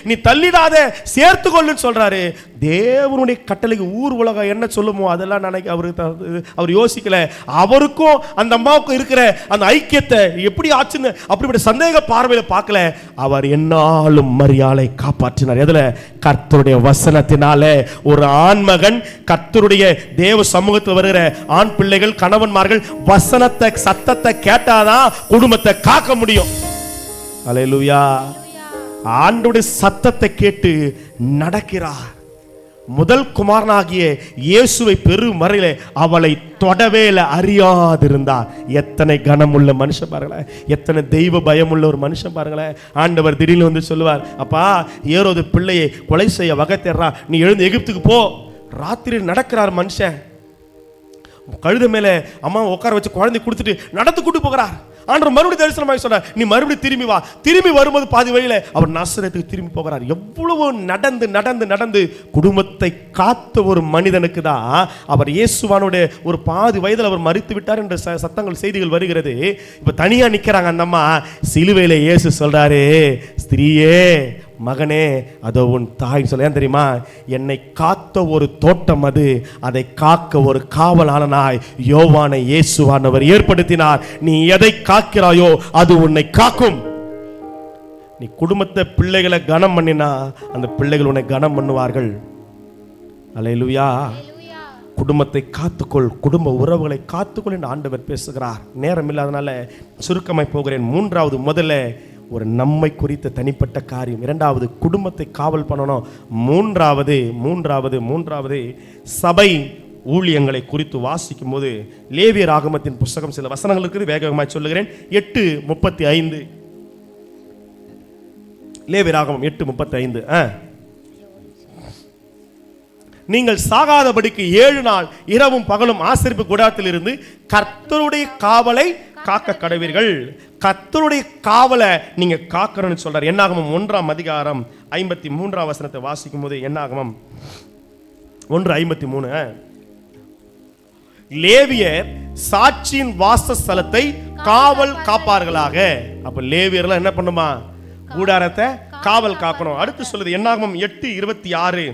Speaker 1: நீ தள்ளிடாத, சேர்த்து கொள்ளுன்னு சொல்றாரு. தேவனுடைய கட்டளைக்கு ஊர் உலகம் என்ன சொல்லுமோ அதெல்லாம் நினைக்க அவர் யோசிக்கல. அவருக்கும் அந்த அம்மாவுக்கும் இருக்கிற அந்த ஐக்கியத்தை எப்படி ஆச்சுன்னு அப்படிப்பட்ட சந்தேக பார்வையில பார்க்கல. அவர் என்னாலும் மரியாளை காப்பாற்றினார். எதுல? கர்த்தருடைய வசனத்தினாலே. ஒரு ஆண்மகன் கர்த்தருடைய தேவ சமூகத்தில் வருகிற ஆண் பிள்ளைகள், கணவன்மார்கள் வசனத்தை சத்தத்தை கேட்டாதான் குடும்பத்தை காக்க முடியும். அல்லேலூயா. ஆண்டவருடைய சத்தத்தை கேட்டு நடக்கிறார். முதல் குமாரனாகிய இயேசுவை பெரும் வரையிலே அவளை தொடவே அறியாதிருந்தார். எத்தனை கனமுள்ள மனுஷன் பாருங்களேன், எத்தனை தெய்வ பயமுள்ள ஒரு மனுஷன் பாருங்களேன். ஆண்டவர் திடீர்னு வந்து சொல்லுவார், அப்பா ஏரோது பிள்ளையை கொலை செய்ய வகை தேடுறான், நீ எழுந்து எகிப்துக்கு போ. ராத்திரி நடக்கிறார் மனுஷன், கழுத மேலே அம்மா உட்கார வச்சு குழந்தை கொடுத்துட்டு நடந்து கூட்டு போகிறார். ஆண்டவர் மறுபடியும் தரிசனமாகி சொன்னார், நீ மறுபடியும் திரும்பி வா. திரும்பி வரும்போது பாதி வழியில அவர் நாசரேத்துக்கு திரும்பி போகிறார். எவ்வளவு நடந்து நடந்து நடந்து குடும்பத்தை காத்த ஒரு மனிதனுக்கு தான் அவர் இயேசுவானுடைய ஒரு பாதி வயதில் அவர் மரித்து விட்டார் என்ற சத்தங்கள் செய்திகள் வருகிறது. இப்ப தனியா நிக்கிறாங்க அந்த அம்மா. சிலுவையில இயேசு சொல்றாரு, ஸ்திரீயே மகனே அதோ உன் தாய் சொல்ல. ஏன் தெரியுமா? என்னை காத்த ஒரு தோட்டம் அது, அதை காக்க ஒரு காவலாளனாய் யோவானை இயேசுவானவர் ஏற்படுத்தினார். நீ எதை காக்கிறாயோ அது உன்னை காக்கும். நீ குடும்பத்தை பிள்ளைகளை கனம் பண்ணினா அந்த பிள்ளைகள் உன்னை கனம் பண்ணுவார்கள். அல்லேலூயா. குடும்பத்தை காத்துக்கொள், குடும்ப உறவுகளை காத்துக்கொள் என்று ஆண்டவர் பேசுகிறார். நேரம் இல்லாதனால சுருக்கமாய் போகிறேன். மூன்றாவது, முதல்ல ஒரு நம்மை குறித்த தனிப்பட்ட காரியம். இரண்டாவது குடும்பத்தை காவல் பண்ணணும். மூன்றாவது சபை ஊழியங்களை குறித்து வாசிக்கும் போது லேவியர் ஆகமத்தின் புஸ்தகம் சில வசனங்கள் இருக்குது, வேகமாய் சொல்லுகிறேன். 8:35 லேவியர் ஆகமம் 8:35. நீங்கள் சாகாதபடிக்கு 7 நாள் இரவும் பகலும் ஆசரிப்பு கூடாரத்தில் இருந்து கர்த்தருடைய காவலை காக்க கடவீர்கள். கர்த்தருடைய காவலை நீங்க காக்கணும்னு சொல்றார். என்னாகமம் 1:53 வாசிக்கும் போது என்னாகமம் 1:53 லேவியர் சாட்சியின் வாசஸ்தலத்தை காவல் காப்பார்களாக. அப்ப லேவியர்லாம் என்ன பண்ணுமா? கூடாரத்தை காவல் காக்கணும். அடுத்து சொல்லுது என்னாகமம் 8:26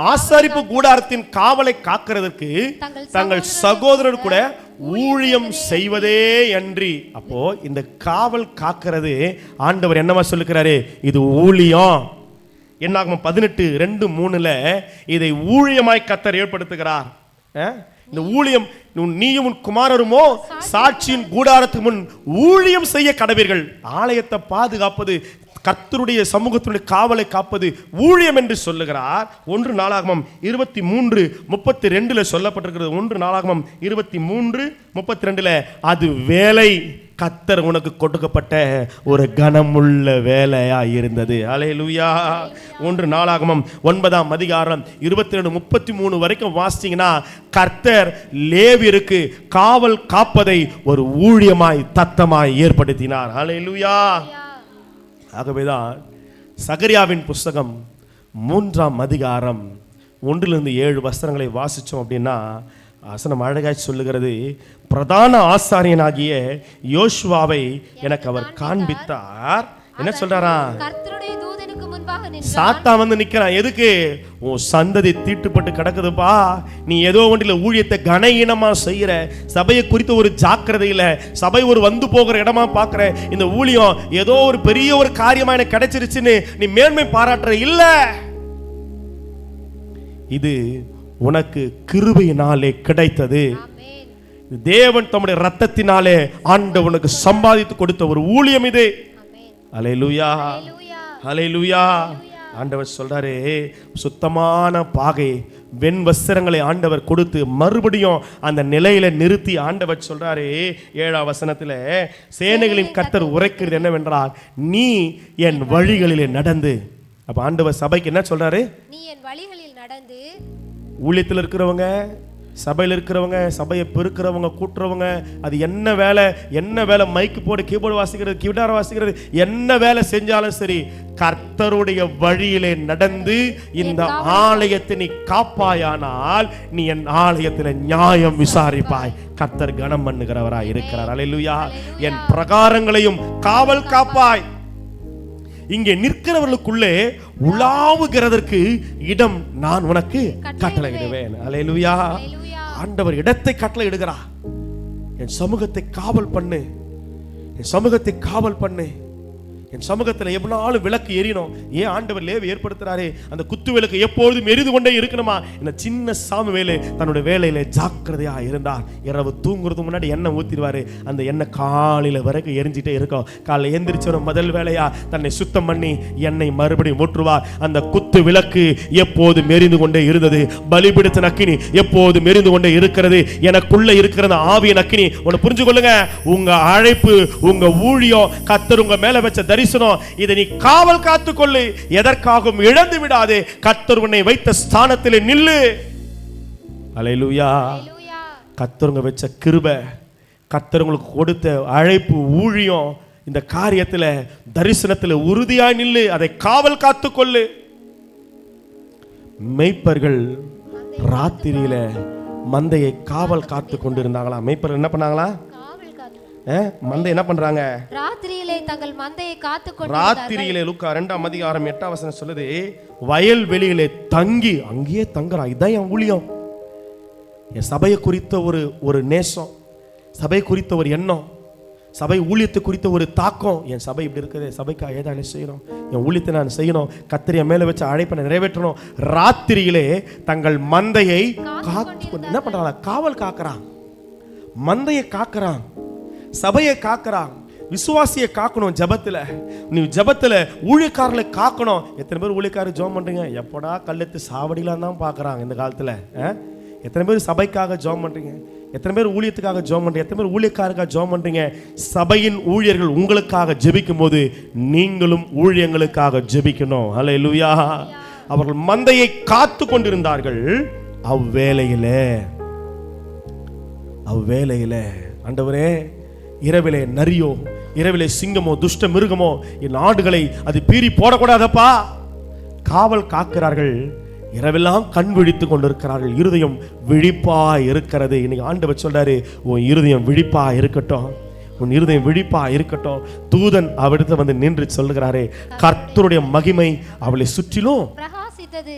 Speaker 1: ஆசரிப்பு கூடாரத்தின் காவலை காக்கிறதுக்கு தங்கள் சகோதரர் கூட ஊழியம் செய்வதே அன்றி. அப்போ இந்த காவல் காக்கிறது ஆண்டவர் என்னமா சொல்லுகிறாரு? இது ஊழியம். என்னாகும் 18:2-3 இதை ஊழியமாய் கர்த்தர் ஏற்படுத்துகிறார். இந்த ஊழியம் நீயும் உன் குமாரருமோ சாட்சியின் கூடாரத்துக்கு முன் ஊழியம் செய்ய கடவீர்கள். ஆலயத்தை பாதுகாப்பது, கர்த்தருடைய சமூகத்தினுடைய காவலை காப்பது ஊழியம் என்று சொல்லுகிறார். 1 நாளாகமம் 23:32 சொல்லப்பட்டிருக்கிறது. 1 நாளாகமம் 23:32 அது வேலை, கர்த்தர் உனக்கு கொடுக்கப்பட்ட ஒரு கனமுள்ள வேலையா இருந்தது. அல்லேலூயா. 1 நாளாகமம் 9:22-33 வரைக்கும் வாசிச்சீங்கன்னா கர்த்தர் லேவியருக்கு காவல் காப்பதை ஒரு ஊழியமாய் தத்தமாய் ஏற்படுத்தினார். அல்லேலூயா. ஆகவேதான் சகரியாவின் புஸ்தகம் 3:1-7 வசனங்களை வாசிச்சோம் அப்படின்னா வசனம் அழகாய் சொல்லுகிறது, பிரதான ஆசாரியனாகிய யோசுவாவை எனக்கு அவர் காண்பித்தார். என்ன சொல்றாரா? சாத்தா வந்து நிக்கிறான். எதுக்கு? உன் சந்ததி தீட்டுப்பட்டு கிடக்குதுப்பா, நீ ஏதோ ஒன்றில் ஊழியத்தை கனஈனமா செய்யற, சபையை குறித்த ஒரு ஜாக்கிரதை இல்ல, சபை ஒரு வந்து போகிற இடமா பாக்குற, இந்த ஊழியம் ஏதோ ஒரு பெரிய ஒரு காரியமா எனக்கு கிடைச்சிருச்சுன்னு நீ மேன்மை பாராட்டுற இல்ல. இது உனக்கு கிருபையினாலே கிடைத்தது. தேவன் தம்முடைய ரத்தத்தினாலே ஆண்டவனுக்கு சம்பாதித்து கொடுத்த ஒரு ஊழியம் இது. அல்லேலூயா, அல்லேலூயா. ஆண்டவர் சொல்றாரு, சுத்தமான பாகை வெண் வஸ்திரங்களை ஆண்டவர் கொடுத்து மறுபடியும் அந்த நிலையில நிறுத்தி ஆண்டவர் சொல்றாரு 7ஆம் வசனத்துல, சேனைகளின் கர்த்தர் உரைக்கிறது என்னவென்றால், நீ என் வழிகளிலே நடந்து. அப்ப ஆண்டவர் சபைக்கு என்ன சொல்றாரு?
Speaker 2: நீ என் வழிகளில் நடந்து.
Speaker 1: ஊழியத்தில் இருக்கிறவங்க, சபையில் இருக்கிறவங்க, சபையை பெருக்கிறவங்க, கூட்டுறவங்க, அது என்ன வேலை, மைக்கு போடு, கீபோர்டு வாசிக்கிறது, கிட்டார் வாசிக்கிறது, என்ன வேலை செஞ்சாலும் சரி, கர்த்தருடைய வழியிலே நடந்து இந்த ஆலயத்தை நீ காப்பாயானால் நீ என் ஆலயத்தில் நியாயம் விசாரிப்பாய். கர்த்தர் கனம் பண்ணுகிறவராய் இருக்கிறார். அல்லேலூயா. என் பிரகாரங்களையும் காவல் காப்பாய். இங்கே நிற்கிறவர்களுக்குள்ளே உலாவுகிறதற்கு இடம் நான் உனக்கு கட்டளையிடுவேன். அல்லேலூயா. ஆண்டவர் இடத்தை கட்டளையிடுகிறார். என் சமூகத்தை காவல் பண்ணு, என் சமூகத்தை காவல் பண்ணு. என் சமூகத்தில் எவ்வளவு விளக்கு எரியணும். ஏன் ஆண்டவர் லேவி ஏற்படுத்துறாரு? அந்த குத்து விளக்கு எப்பொழுதும் எரிந்து கொண்டே இருக்கணுமா? இந்த சின்ன சாமுவேலு தன்னுடைய வேலையில ஜாக்கிரதையா இருந்தார். இரவு தூங்குறதுக்கு முன்னாடி எண்ணெய் ஊத்திடுவாரு. அந்த எண்ணெய் காலையில வரைக்கும் எரிஞ்சிட்டே இருக்கும். காலைல எந்திரிச்ச முதல் வேலையா தன்னை சுத்தம் பண்ணி எண்ணெய் மறுபடியும் ஊற்றுவார். அந்த குத்து விளக்கு எப்போதும் எரிந்து கொண்டே இருந்தது. பலிபீடத்தின் அக்கினி எப்போதும் எரிந்து கொண்டே இருக்கிறது. எனக்குள்ள இருக்கிற ஆவியின் அக்கினி. ஒன்னு புரிஞ்சு கொள்ளுங்க, உங்க அழைப்பு, உங்க ஊழியம், கர்த்தர் உங்க மேல வச்ச தரிசனம், இதை நீ காவல் காத்துக்கொள்ளு. எதற்காகவும் இழந்து விடாதே. கர்த்தர் உன்னை வைத்த ஸ்தானத்திலே நில்லு. அல்லேலூயா. கர்த்தர் உங்க வச்ச கிருபை, கர்த்தர் உங்களுக்கு கொடுத்த அழைப்பு, ஊழியம், இந்த காரியத்தில் தரிசனத்தில் உறுதியாய் நில்லு. அதை காவல் காத்துக்கொள்ளு. மேய்ப்பர்கள் ராத்திரியில மந்தையை காவல் காத்து கொண்டிருந்தாங்களா? மேய்ப்பர்கள் என்ன பண்ணாங்களா? மந்தை என்ன பண்றாங்க?
Speaker 2: ராத்திரியிலே தங்கள் மந்தையை காத்துக்கொண்டு.
Speaker 1: ராத்திரியிலே லூக்கா 2ஆம் அதிகாரம் 8ஆம் வசனம் சொல்லுது, வயல் வெளியிலே தங்கி அங்கேயே தங்குறான். இதான் என் ஊழியம். என் சபையை குறித்த ஒரு நேசம், சபை குறித்த ஒரு எண்ணம், சபை ஊழியத்தை குறித்த ஒரு தாக்கம். என் சபை இப்படி இருக்குது, சபைக்காக ஏதாவது செய்யணும், என் ஊழியத்தை நான் செய்யணும், கர்த்தர் மேல வச்ச அழைப்பை நிறைவேற்றணும். ராத்திரியிலே தங்கள் மந்தையை காத்து என்ன பண்றாங்க? காவல் காக்குறான். மந்தையை காக்குறான், சபையை காக்குறான். விசுவாசியை காக்கணும். ஜபத்துல நீ ஜபத்துல ஊழியக்காரர்களை காக்கணும். எத்தனை பேர் ஊழியக்காரர் ஜெபம் பண்றீங்க? எப்படா கல்லெத்து சாவடிலாம் தான் பார்க்குறாங்க இந்த காலத்துல. எத்தனை பேர் சபைக்காக ஜெபம் பண்றீங்க? எத்தனை பேர் ஊழியத்துக்காக ஜெபம் பண்றீங்க? எத்தனை பேர் ஊழியக்காரருக்காக ஜெபம் பண்றீங்க? சபையின் ஊழியர்கள் உங்களுக்காக ஜெபிக்கும் போது நீங்களும் ஊழியங்களுக்காக ஜெபிக்கணும். அல்லேலூயா. அவர்கள் மந்தையை காத்து கொண்டிருந்தார்கள். அவ்வேளையிலே ஆண்டவரே, இரவிலே நரியோ, இரவிலே சிங்கமோ, துஷ்ட மிருகமோ என் ஆடுகளை அது பீறி போடக்கூடாதப்பா. காவல் காக்கிறார்கள். இரவெல்லாம் கண் விழித்து கொண்டிருக்கிறார்கள். இருதயம் விழிப்பா இருக்கிறது. இன்னைக்கு ஆண்டவர் சொல்றாரு, உன் இருதயம் விழிப்பா இருக்கட்டும், உன் இருதயம் விழிப்பா இருக்கட்டும். தூதன் அவரிடத்துல வந்து நின்று சொல்லுகிறாரே, கர்த்தருடைய மகிமை அவளை சுற்றிலும்
Speaker 2: பிரகாசித்தது.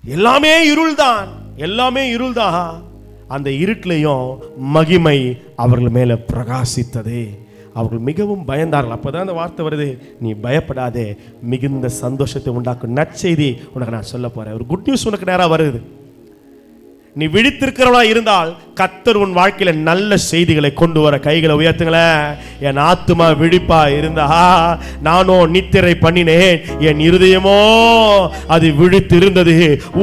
Speaker 1: எல்லாமே இருள்தான், எல்லாமே இருள்தான். அந்த இருட்டிலையும் மகிமை அவர்கள் மேல பிரகாசித்தது. அவர்கள் மிகவும் பயந்தார்கள். அப்பதான் அந்த வார்த்தை வருது, நீ பயப்படாதே, மிகுந்த சந்தோஷத்தை உண்டாக்கும் நற்செய்தி உனக்கு நான் சொல்ல போறேன். ஒரு குட் நியூஸ் உனக்கு நேரா வருது. நீ விழித்திருக்கிறவனா இருந்தால் கர்த்தர் உன் வாழ்க்கையில நல்ல செய்திகளை கொண்டு வர. கைகளை உயர்த்துங்களேன். என் ஆத்துமா விழிப்பா இருந்தா நானோ நித்திரை பண்ணினேன், என் இருதயமோ அது விழித்து இருந்தது.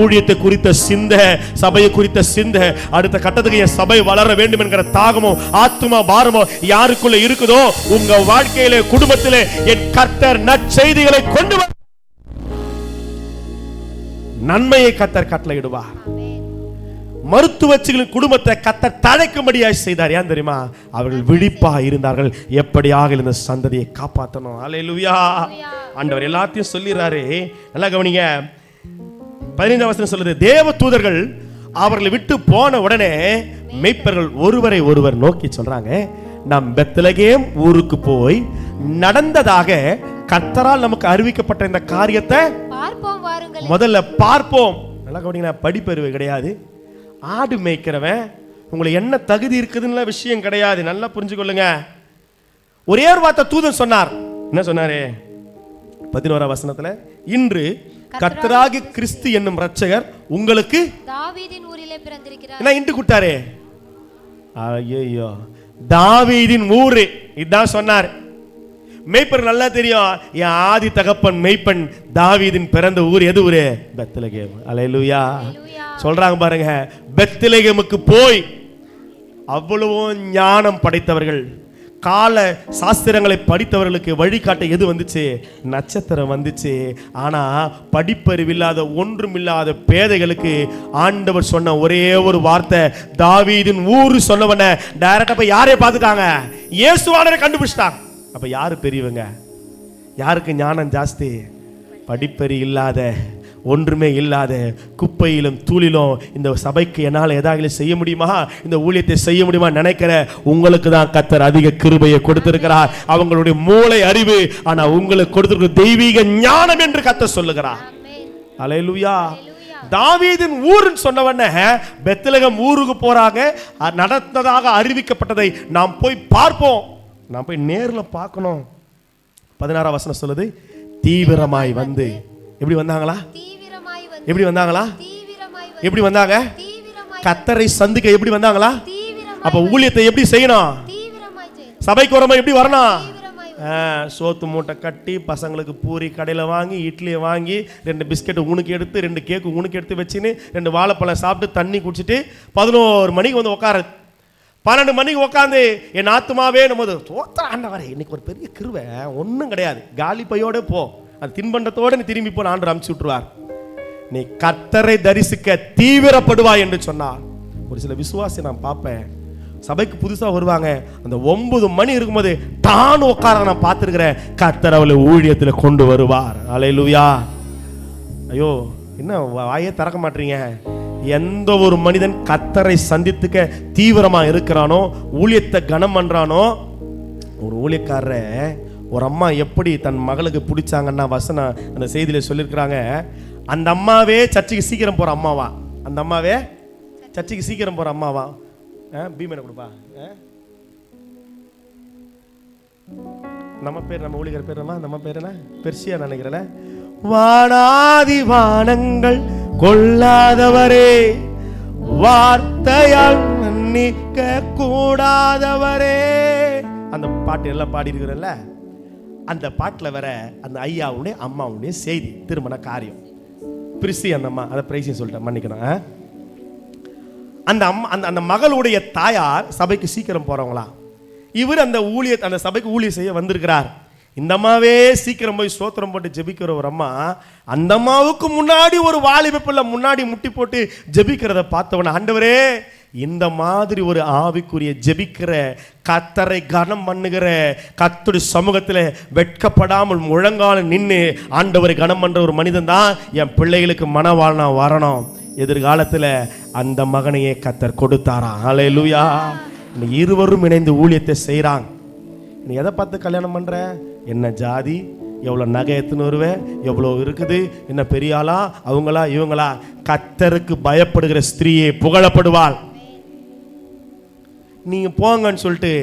Speaker 1: ஊழியத்தை குறித்த சிந்த, சபையை குறித்த சிந்த, அடுத்த கட்டத்துக்கு என் சபை வளர வேண்டும் என்கிற தாகமோ ஆத்துமா பாரமோ யாருக்குள்ள இருக்குதோ, உங்க வாழ்க்கையிலே, குடும்பத்திலே என் கர்த்தர் நற்செய்திகளை கொண்டு வர நன்மையை கர்த்தர் கட்டளையிடுவார். மருத்துவச்சிகளின் குடும்பத்தை கர்த்தர் தழைக்கும்படியாய் செய்தார். ஏன் தெரியுமா? அவர்கள் விழிப்பா இருந்தார்கள். எப்படியாக இந்த சந்ததியை காப்பாற்றணும். அல்லேலூயா. ஆண்டவர் எல்லாத்தையும் சொல்லிடுறாரு. நல்லா கவனிங்க. 15ஆம் வசனம் சொல்லுது, தேவ தூதர்கள் அவர்களை விட்டு போன உடனே மேய்ப்பர்கள் ஒருவரை ஒருவர் நோக்கி சொல்றாங்க, நாம் பெத்லகேம் ஊருக்கு போய் நடந்ததாக கர்த்தரால் நமக்கு அறிவிக்கப்பட்ட இந்த காரியத்தை பார்ப்போம் வாருங்கள். முதல்ல பார்ப்போம். நல்லா கவனிங்க. படிப்பறிவு கிடையாது. ஆடு மேய்க்கிறவன் உங்களுக்கு என்ன தகுதி இருக்குதுன்னு விஷயம் கிடையாது. நல்லா புரிஞ்சு கொள்ளுங்க. ஒரே ஒரு வார்த்தை தூதன் சொன்னார். என்ன சொன்னாரு? 11ஆம் வசனத்துல, இன்று கர்த்தராகிய கிறிஸ்து என்னும் இரட்சகர் உங்களுக்கு தாவீதின் ஊரிலே பிறந்திருக்கிறார். என்ன இன்று கூட்டாரே? ஐயோ, தாவீதின் ஊரு இதான் சொன்னார். மேய்ப்பர் நல்லா தெரியும், என் ஆதி தகப்பன் மேய்ப்பன் தாவீதின் பிறந்த ஊர் எது ஊரு? பெத்லகேம். அல்லேலூயா சொல்றாங்க பாருங்க. பெத்லகேமுக்கு போய் அவ்வளவு ஞானம் படைத்தவர்கள், கால சாஸ்திரங்களை படித்தவர்களுக்கு வழிகாட்ட எது வந்துச்சு? நட்சத்திரம் வந்துச்சு. ஆனா படிப்பறிவில்லாத ஒன்றுமில்லாத பேதைகளுக்கு ஆண்டவர் சொன்ன ஒரே ஒரு வார்த்தை, தாவீதின் ஊரு சொன்னவன டைரக்டா போய் யாரைய பார்த்துட்டாங்க? இயேசுவானரை கண்டுபிடிச்சிட்டாங்க. அப்ப யாரு பெரியவங்க? யாருக்கு ஞானம் ஜாஸ்தி? படிப்பறி இல்லாத, ஒன்றுமே இல்லாத, குப்பையிலும் தூளிலும் இந்த சபைக்கு என்னால் ஏதாவது செய்ய முடியுமா, இந்த ஊழியத்தை செய்ய முடியுமா நினைக்கிற உங்களுக்கு தான் கர்த்தர் அதிக கிருபையை கொடுத்திருக்கிறார். அவங்களுடைய மூளை அறிவு, ஆனா உங்களுக்கு கொடுத்திருக்கிற தெய்வீக ஞானம் என்று கர்த்தர் சொல்லுகிறார். அல்லேலூயா. தாவீதின் ஊருன்னு சொன்னவன பெத்லகேம் ஊருக்கு போறாங்க. நடந்ததாக அறிவிக்கப்பட்டதை நாம் போய் பார்ப்போம், நாம் போய் நேர்ல பார்க்கணும். 16ஆம் வசனம் சொல்லுது, தீவிரமாய் வந்து. எப்படி வந்தாங்களா? எப்படி வந்தாங்களா? எப்படி வந்தாங்க? கர்த்தரை சந்திக்க எப்படி வந்தாங்களா? அப்ப ஊழியத்தை எப்படி செய்யணும்? சபைக்கு வரமா எப்படி வரணும்? சோத்து மூட்டை கட்டி, பசங்களுக்கு பூரி கடையில் வாங்கி, இட்லியை வாங்கி, 2 பிஸ்கெட் உனக்கு எடுத்து, 2 கேக்கு உனக்கு எடுத்து வச்சுன்னு, 2 வாழைப்பழம் சாப்பிட்டு தண்ணி குடிச்சிட்டு 11 மணிக்கு வந்து உட்காரு. 12 மணிக்கு உட்காந்து என் ஆத்துமாவே நம்ம தோத்த ஆண்டவரே, இன்னைக்கு ஒரு பெரிய கிருபை, ஒன்றும் கிடையாது, காலி பையோட போ, அது தின்பண்டத்தோடு நீ திரும்பி போ, ஆண்டவர் அமுச்சு விட்டுருவார். நீ கர்த்தரை தரிசிக்க தீவிரப்படுவாய் என்று சொன்னார். ஒரு சில விசுவாசி நான் பார்ப்பேன், சபைக்கு புதுசாக வருவாங்க, அந்த 9 மணி இருக்கும்போது தான் உட்கார நான் பார்த்துருக்கிறேன். கர்த்தர் அவளை ஊழியத்தில் கொண்டு வருவார். அல்லேலூயா. ஐயோ, என்ன வாயே திறக்க மாட்டீங்க? எந்த ஒரு மனிதன் கர்த்தரை சந்தித்துக்க தீவிரமா இருக்கிறானோ, ஊழியத்தை கனம் பண்றானோ, ஒரு ஊழியக்காரர ஒரு அம்மா எப்படி தன் மகளுக்கு பிடிச்சாங்கன்னா, வசனம் அந்த செய்தியில சொல்லியிருக்கிறாங்க, அந்த அம்மாவே சர்ச்சுக்கு சீக்கிரம் போற அம்மாவா, அந்த அம்மாவே சர்ச்சுக்கு சீக்கிரம் போற அம்மாவா. பீமனை கொடுப்பா, நம்ம பேர், நம்ம ஊழியர் பேர் நம்ம பேர் என்ன? பெர்சியா நினைக்கிறேன். வானாதி வானங்கள் கொள்ளாதவரே, வார்த்தையால் மன்னிக்க கூடாதவரே. அந்த பாட்டு எல்லாம் பாடி இருக்கிறல்ல, அந்த பாட்டில் வர அந்த ஐயாவுடைய அம்மாவுடைய செய்தி, திருமண காரியம். பிரிசி அந்த அம்மா, அதை பிரைசி சொல்லிட்டேன், மன்னிக்கணும். அந்த அம்மா, அந்த மகளுடைய தாயார் சபைக்கு சீக்கிரம் போறவங்களா. இவர் அந்த அந்த சபைக்கு ஊழியம் செய்ய வந்திருக்கிறார். இந்த அம்மாவே சீக்கிரம் போய் சோத்திரம் போட்டு ஜெபிக்கிற ஒரு அம்மா, அந்த அம்மாவுக்கு முன்னாடி ஒரு வாலிப பிள்ளை முன்னாடி முட்டி போட்டு ஜெபிக்கிறத பார்த்தவன, ஆண்டவரே, இந்த மாதிரி ஒரு ஆவிக்குரிய ஜெபிக்கிற, கர்த்தரை கனம் பண்ணுகிற, கர்த்தருடைய சமூகத்தில் வெட்கப்படாமல் முழங்கால நின்று ஆண்டவரை கனம் பண்ற ஒரு மனிதன் தான் என் பிள்ளைகளுக்கு மனவாழ்னா வரணும். எதிர்காலத்தில் அந்த மகனையே கர்த்தர் கொடுத்தாராம். அல்லேலூயா. இருவரும் இணைந்து ஊழியத்தை செய்கிறாங்க. நீ எதை பார்த்து கல்யாணம் பண்ற? என்ன ஜாதி, எவ்வளோ நகை எத்துன்னு வருவேன், எவ்வளோ இருக்குது, என்ன பெரிய ஆளா, அவங்களா இவங்களா? கர்த்தருக்கு பயப்படுகிற ஸ்திரீயே புகழப்படுவாள். நீங்க போங்கன்னு சொல்லிட்டு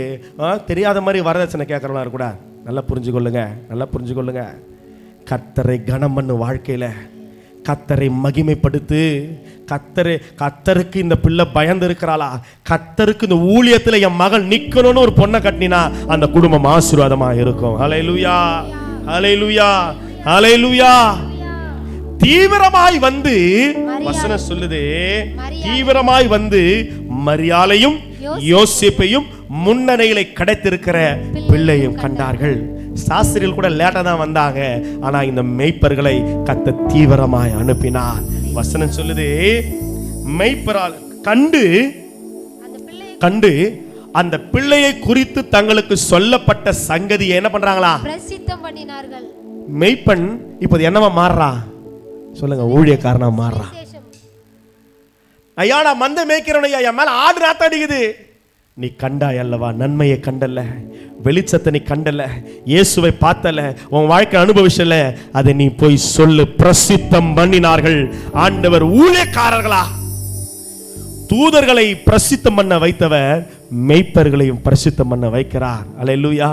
Speaker 1: தெரியாத மாதிரி வரதட்சணை கேட்கறவங்களா இருக்கக்கூடாது. நல்லா புரிஞ்சுக்கொள்ளுங்க, நல்லா புரிஞ்சுக்கொள்ளுங்க. கர்த்தரை கனம் பண்ணு, வாழ்க்கையில கர்த்தரை மகிமைப்படுத்து. கர்த்தருக்கு இந்த பிள்ளை பயந்து இருக்கிறாளா, கர்த்தருக்கு இந்த ஊழியத்தில் என் மகள் நிக்கணும்னு ஒரு பொண்ணை கட்டினா அந்த குடும்பம் ஆசீர்வாதமா இருக்கும். ஹல்லேலூயா, ஹல்லேலூயா, ஹல்லேலூயா. தீவிரமாய் வந்து, வசனம் சொல்லுது, தீவிரமாய் வந்து மரியாளையும் யோசேப்பையும் முன்னணிகளை கிடைத்திருக்கிற பிள்ளையும் கண்டார்கள். சாஸ்திரிகள் கூட லேட்டா தான் வந்தாங்க, ஆனா இந்த மேய்ப்பர்களை கர்த்தர் தீவிரமாய் அனுப்பினார். வசனம் சொல்லுது, மேய்ப்பரால் கண்டு அந்த பிள்ளையை குறித்து தங்களுக்கு சொல்லப்பட்ட சங்கதியை என்ன பண்றாங்களா? பிரசித்தம் பண்ணினார்கள். மேய்ப்பன் இப்போது என்னவா மாறுறான் சொல்லுங்க? ஊழியக்காரனா மாறுறான். ஐயா, நான் மந்தை மேய்க்கிறவன் ஐயா, என் மேல ஆடு நாத்தம் அடிக்குது. நீ கண்டாய் அல்லவா, நன்மையை கண்டல, வெளிச்சத்தை நீ கண்டல, இயேசுவை பார்த்தல, உன் வாழ்க்கை அனுபவிச்சல, அதை நீ போய் சொல்லு. பிரசித்தம் பண்ணினார்கள். ஆண்டவர் ஊழியக்காரர்களா, தூதர்களை பிரசித்தம் பண்ண வைத்தவர் மேய்ப்பர்களையும் பிரசித்தம் பண்ண வைக்கிறார். அல்லேலூயா.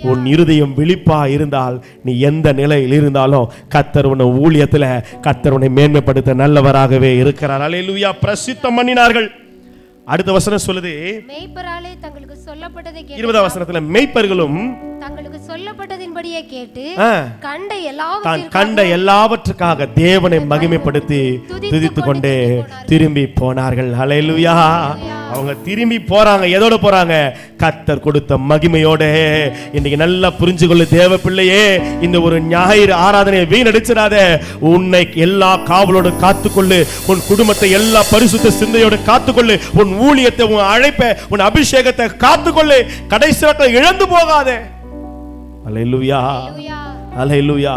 Speaker 1: உன் இருதயம் விழிப்பா இருந்தால் நீ எந்த நிலையில் இருந்தாலும் கர்த்தர் உன்னை ஊழியத்தில் கர்த்தர் உன்னை மேன்மைப்படுத்த நல்லவராகவே இருக்கிறார். அல்லேலூயா. பிரசித்தம் பண்ணினார்கள். அடுத்த வசனம் சொல்லுது,
Speaker 2: மேய்ப்பராலே தங்களுக்கு சொல்லப்பட்டதை கேட்டு
Speaker 1: 20 வசனத்துல மேய்ப்பர்களும்
Speaker 2: தங்களுக்கு சொல்லப்பட்டதின்படியே கேட்டு
Speaker 1: தான் கண்ட எல்லாவற்றுக்காக தேவனை மகிமைப்படுத்தி துதித்து கொண்டே திரும்பி போனார்கள். ஹல்லேலூயா. அவங்க திரும்பி போறாங்க. எதோட போறாங்க? கர்த்தர் கொடுத்த மகிமையோட. இன்னைக்கு நல்லா புரிஞ்சுக்கொள்ளு தேவ பிள்ளையே, இந்த ஒரு ஞாயிறு ஆராதனையை வீணடிச்சிடாத. உன்னை எல்லா காவலோடு காத்துக்கொள்ளு. உன் குடும்பத்தை எல்லா பரிசுத்த சிந்தையோடு காத்துக்கொள்ளு. உன் ஊழியத்தை, உன் அழைப்பை, உன் அபிஷேகத்தை காத்துக்கொள்ளு. கடைசி நாட்கள் இழந்து போகாதே. அல்லேலூயா, அல்லேலூயா.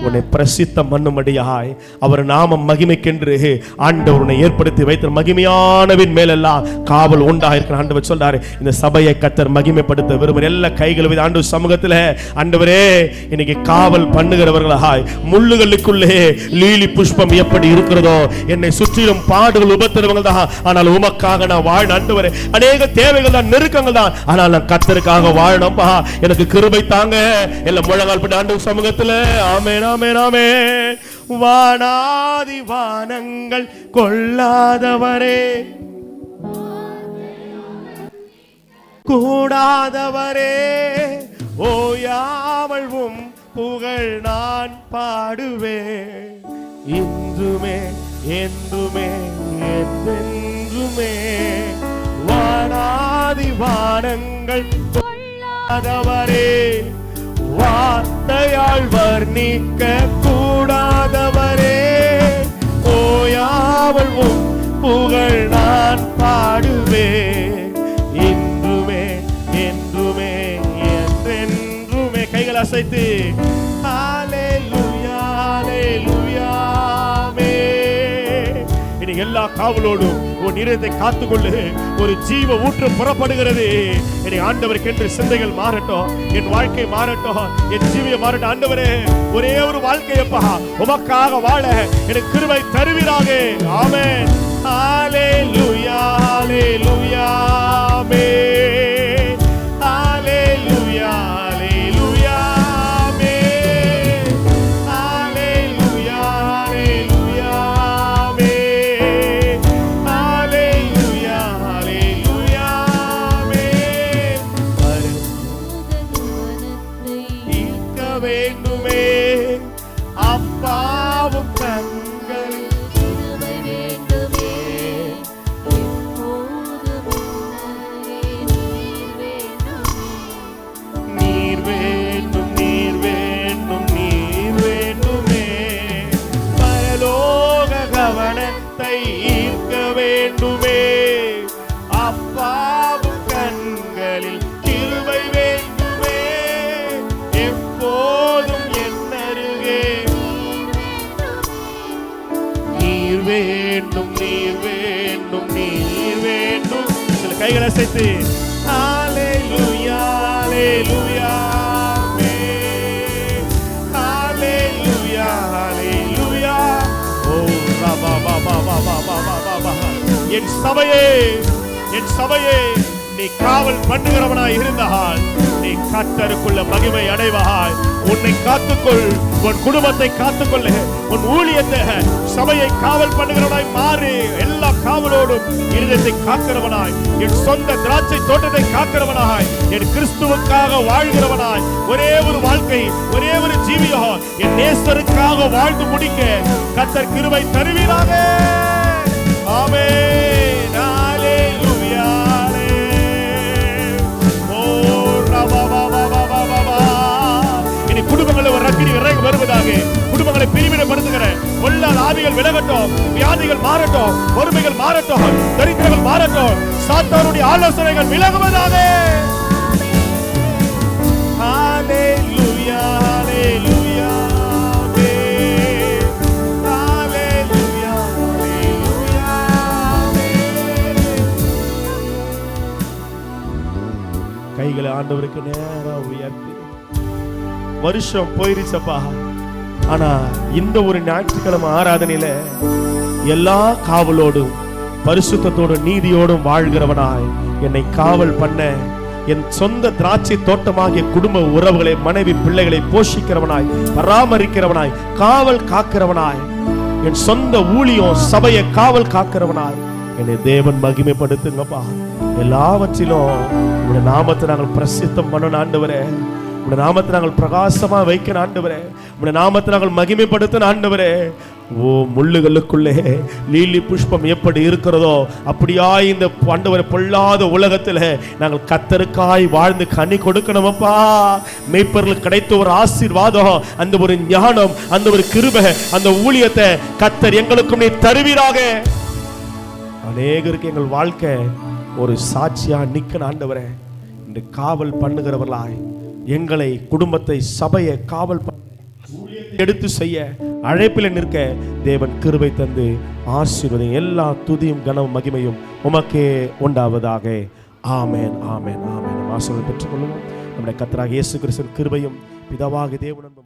Speaker 1: உன்னை பிரசித்தம் பண்ணும்படியாய் அவர் நாமம் மகிமைக்கென்று ஆண்டவர் உன்னை ஏற்படுத்தி வைத்த மகிமையானவின் மேலெல்லாம் காவல் உண்டாயிருக்கிற ஆண்டவர் சொல்றாரு. இந்த சபையை கர்த்தர் மகிமைப்படுத்த விரும்புகிற எல்லா கைகளை வைத்து ஆண்டவர் சமூகத்தில், ஆண்டவரே இன்னைக்கு காவல் பண்ணுகிறவர்களாய், முள்ளுகளுக்குள்ளே லீலி புஷ்பம் எப்படி இருக்கிறதோ, என்னை சுற்றிலும் பாடுகள் உபத்திரவங்கள் தான், ஆனால் உமக்காக நான் வாழ. ஆண்டவரே அநேக தேவைகள் தான், நெருக்கங்கள் தான், ஆனால் நான் கர்த்தருக்காக வாழணும்பா. எனக்கு கிருபை தாங்க. எல்லாம் முழங்கால் பண்ணி ஆண்டவர் சமூகத்தில் ஆமென், ஆமென், ஆமென். வானாதி வானங்கள் கொள்ளாதவரே, கூடாதவரே, ஓயாமல் உம் புகழ் நான் பாடுவேன். இன்றுமே என்றுமே என்றென்றுமே. வானாதி வானங்கள் கொள்ளாதவரே, வார்த்தையால் வர்ணிக்க கூடாதவரே, ஓயாமல் உம் புகழ் நான் பாடுவேன். இன்றுமே என்றுமே என்றென்றுமே. கைகள் அசைத்து ஹல்லேலூயா, ஹல்லேலூயா. இனி எல்லா காவலோடும் உன் இதயத்தை காத்துக்கொள்ளு. ஒரு ஜீவ ஊற்று புறப்படுகிறது. இனி ஆண்டவருக்கு என்று சிந்தைகள் மாறட்டும், என் வாழ்க்கை மாறட்டும், என் ஜீவியம் மாறட்டும். ஆண்டவரே ஒரே ஒரு வாழ்க்கையப்பா உமக்காக வாழ எனக்கு கிருபை தருவீராக. ஆமென். ஹல்லேலூயா, ஹல்லேலூயா, ஆமென். ஹல்லேலூயா, ஹல்லேலூயா, ஆமென். ஹல்லேலூயா, ஹல்லேலூயா, ஆமென். ஹல்லேலூயா, ஹல்லேலூயா, ஆமென். ஈர்க்க வேண்டுமே அப்பாவும் கண்கள் நீர் வேண்டும், நீர் வேண்டும், நீர் வேண்டுமே. பரலோக கவனத்தை ஈர்க்க வேண்டுமே. அப்பாவும் கண்களில் கிருபை வேண்டுமே. எப்போதும் என் அருகே நீர் வேண்டும், நீர் வேண்டும், நீர் வேண்டும். சில கைகளை சேர்த்து ஹல்லேலூயா, ஹல்லேலூயா, ஆமென். ஹல்லேலூயா, ஹல்லேலூயா. ஓ ரபா பா பா பா பா பா பா பா. என் சபையே, என் சபையே, நீ காவல் பண்ணுகிறவனாய் இருந்தால் நீ கர்த்தருக்குள்ள மகிமை அடைவாய். உன்னை காத்துக்கொள், உன் குடும்பத்தை காத்துக்கொள்ள, உன் ஊழியத்தை, சபையை காவல் பண்ணுகிறவனாய் மாறி எல்லா காவலோடும் இருதயத்தை காக்கிறவனாய், என் சொந்த திராட்சை தோட்டத்தை காக்கிறவனாய், என் கிறிஸ்துவுக்காக வாழ்கிறவனாய், ஒரே ஒரு வாழ்க்கை, ஒரே ஒரு ஜீவியம், என் நேசருக்காக வாழ்ந்து முடிக்க கர்த்தர் கிருபை தருவீராக. ஆமென். ஹல்லேலூயா. இனி குடும்பங்களில் ஒரு அக்கினி இறங்கி வருவதாக. குடும்பங்களை பிரிவினைப்படுத்துகிற பொல்லாத ஆவிகள் விலகட்டும், வியாதிகள் மாறட்டும், வறுமைகள் மாறட்டும், தரித்திரங்கள் மாறட்டும், சாத்தானுடைய ஆலோசனைகள் விலகுவதாக. ஹல்லேலூயா, ஹல்லேலூயா, ஆமென். ஹல்லேலூயா, ஹல்லேலூயா, ஆமென். கைகளை ஆண்டவருக்கு நேரா உயர்த்தி. வருஷம் போயிருச்சப்பா, ஆனா இந்த ஒரு ஞாயிற்றுக்கிழமை ஆராதனையில எல்லா காவலோடும் பரிசுத்தத்தோடும் நீதியோடும் வாழ்கிறவனாய் என்னை காவல் பண்ண, என் சொந்த திராட்சை தோட்டமாகிய குடும்ப உறவுகளை, மனைவி பிள்ளைகளை போஷிக்கிறவனாய், பராமரிக்கிறவனாய், காவல் காக்கிறவனாய், என் சொந்த ஊழியம் சபையை காவல் காக்கிறவனாய், என்னை தேவன் மகிமைப்படுத்துங்கப்பா. எல்லாவற்றிலும் உங்களுடைய நாமத்தை நாங்கள் பிரசித்தம் பண்ணணும் ஆண்டவரே. உங்களுடைய நாமத்தை நாங்கள் பிரகாசமா வைக்கணும் ஆண்டவரே. உங்களுடைய நாமத்தை நாங்கள் மகிமைப்படுத்தணும் ஆண்டவரே. ஓ, முள்ளுகளுக்குள்ளே லீலி புஷ்பம் எப்படி இருக்கிறதோ அப்படியாய் இந்த ஆண்டவரே பொல்லாத உலகத்தில் நாங்கள் கர்த்தருக்காய் வாழ்ந்து கனி கொடுக்கணுமப்பா. மேய்ப்பர்களுக்கு கிடைத்த ஒரு ஆசீர்வாதம், அந்த ஒரு ஞானம், அந்த ஒரு கிருபை, அந்த ஊழியத்தை கர்த்தர் எங்களுக்கும் நீ தருவீராக. அநேகருக்கு எங்கள் வாழ்க்கை ஒரு சாட்சியா நிற்க ஆண்டவரே. இந்த காவல் பண்ணுகிறவர்களாய் எங்களை, குடும்பத்தை, சபையை காவல் எடுத்து செய்ய அழைப்பில் நிற்க தேவன் கிருபை தந்து ஆசீர்வதியும். எல்லா துதியும் கனமும் மகிமையும் உமக்கே உண்டாவதாக. ஆமென், ஆமென், ஆமென். ஆசீர்வாதம் பெற்றுக்கொள்ளுவோம். நம்முடைய கர்த்தராகிய இயேசு கிறிஸ்துவின் கிருபையும் பிதாவாகிய தேவனும்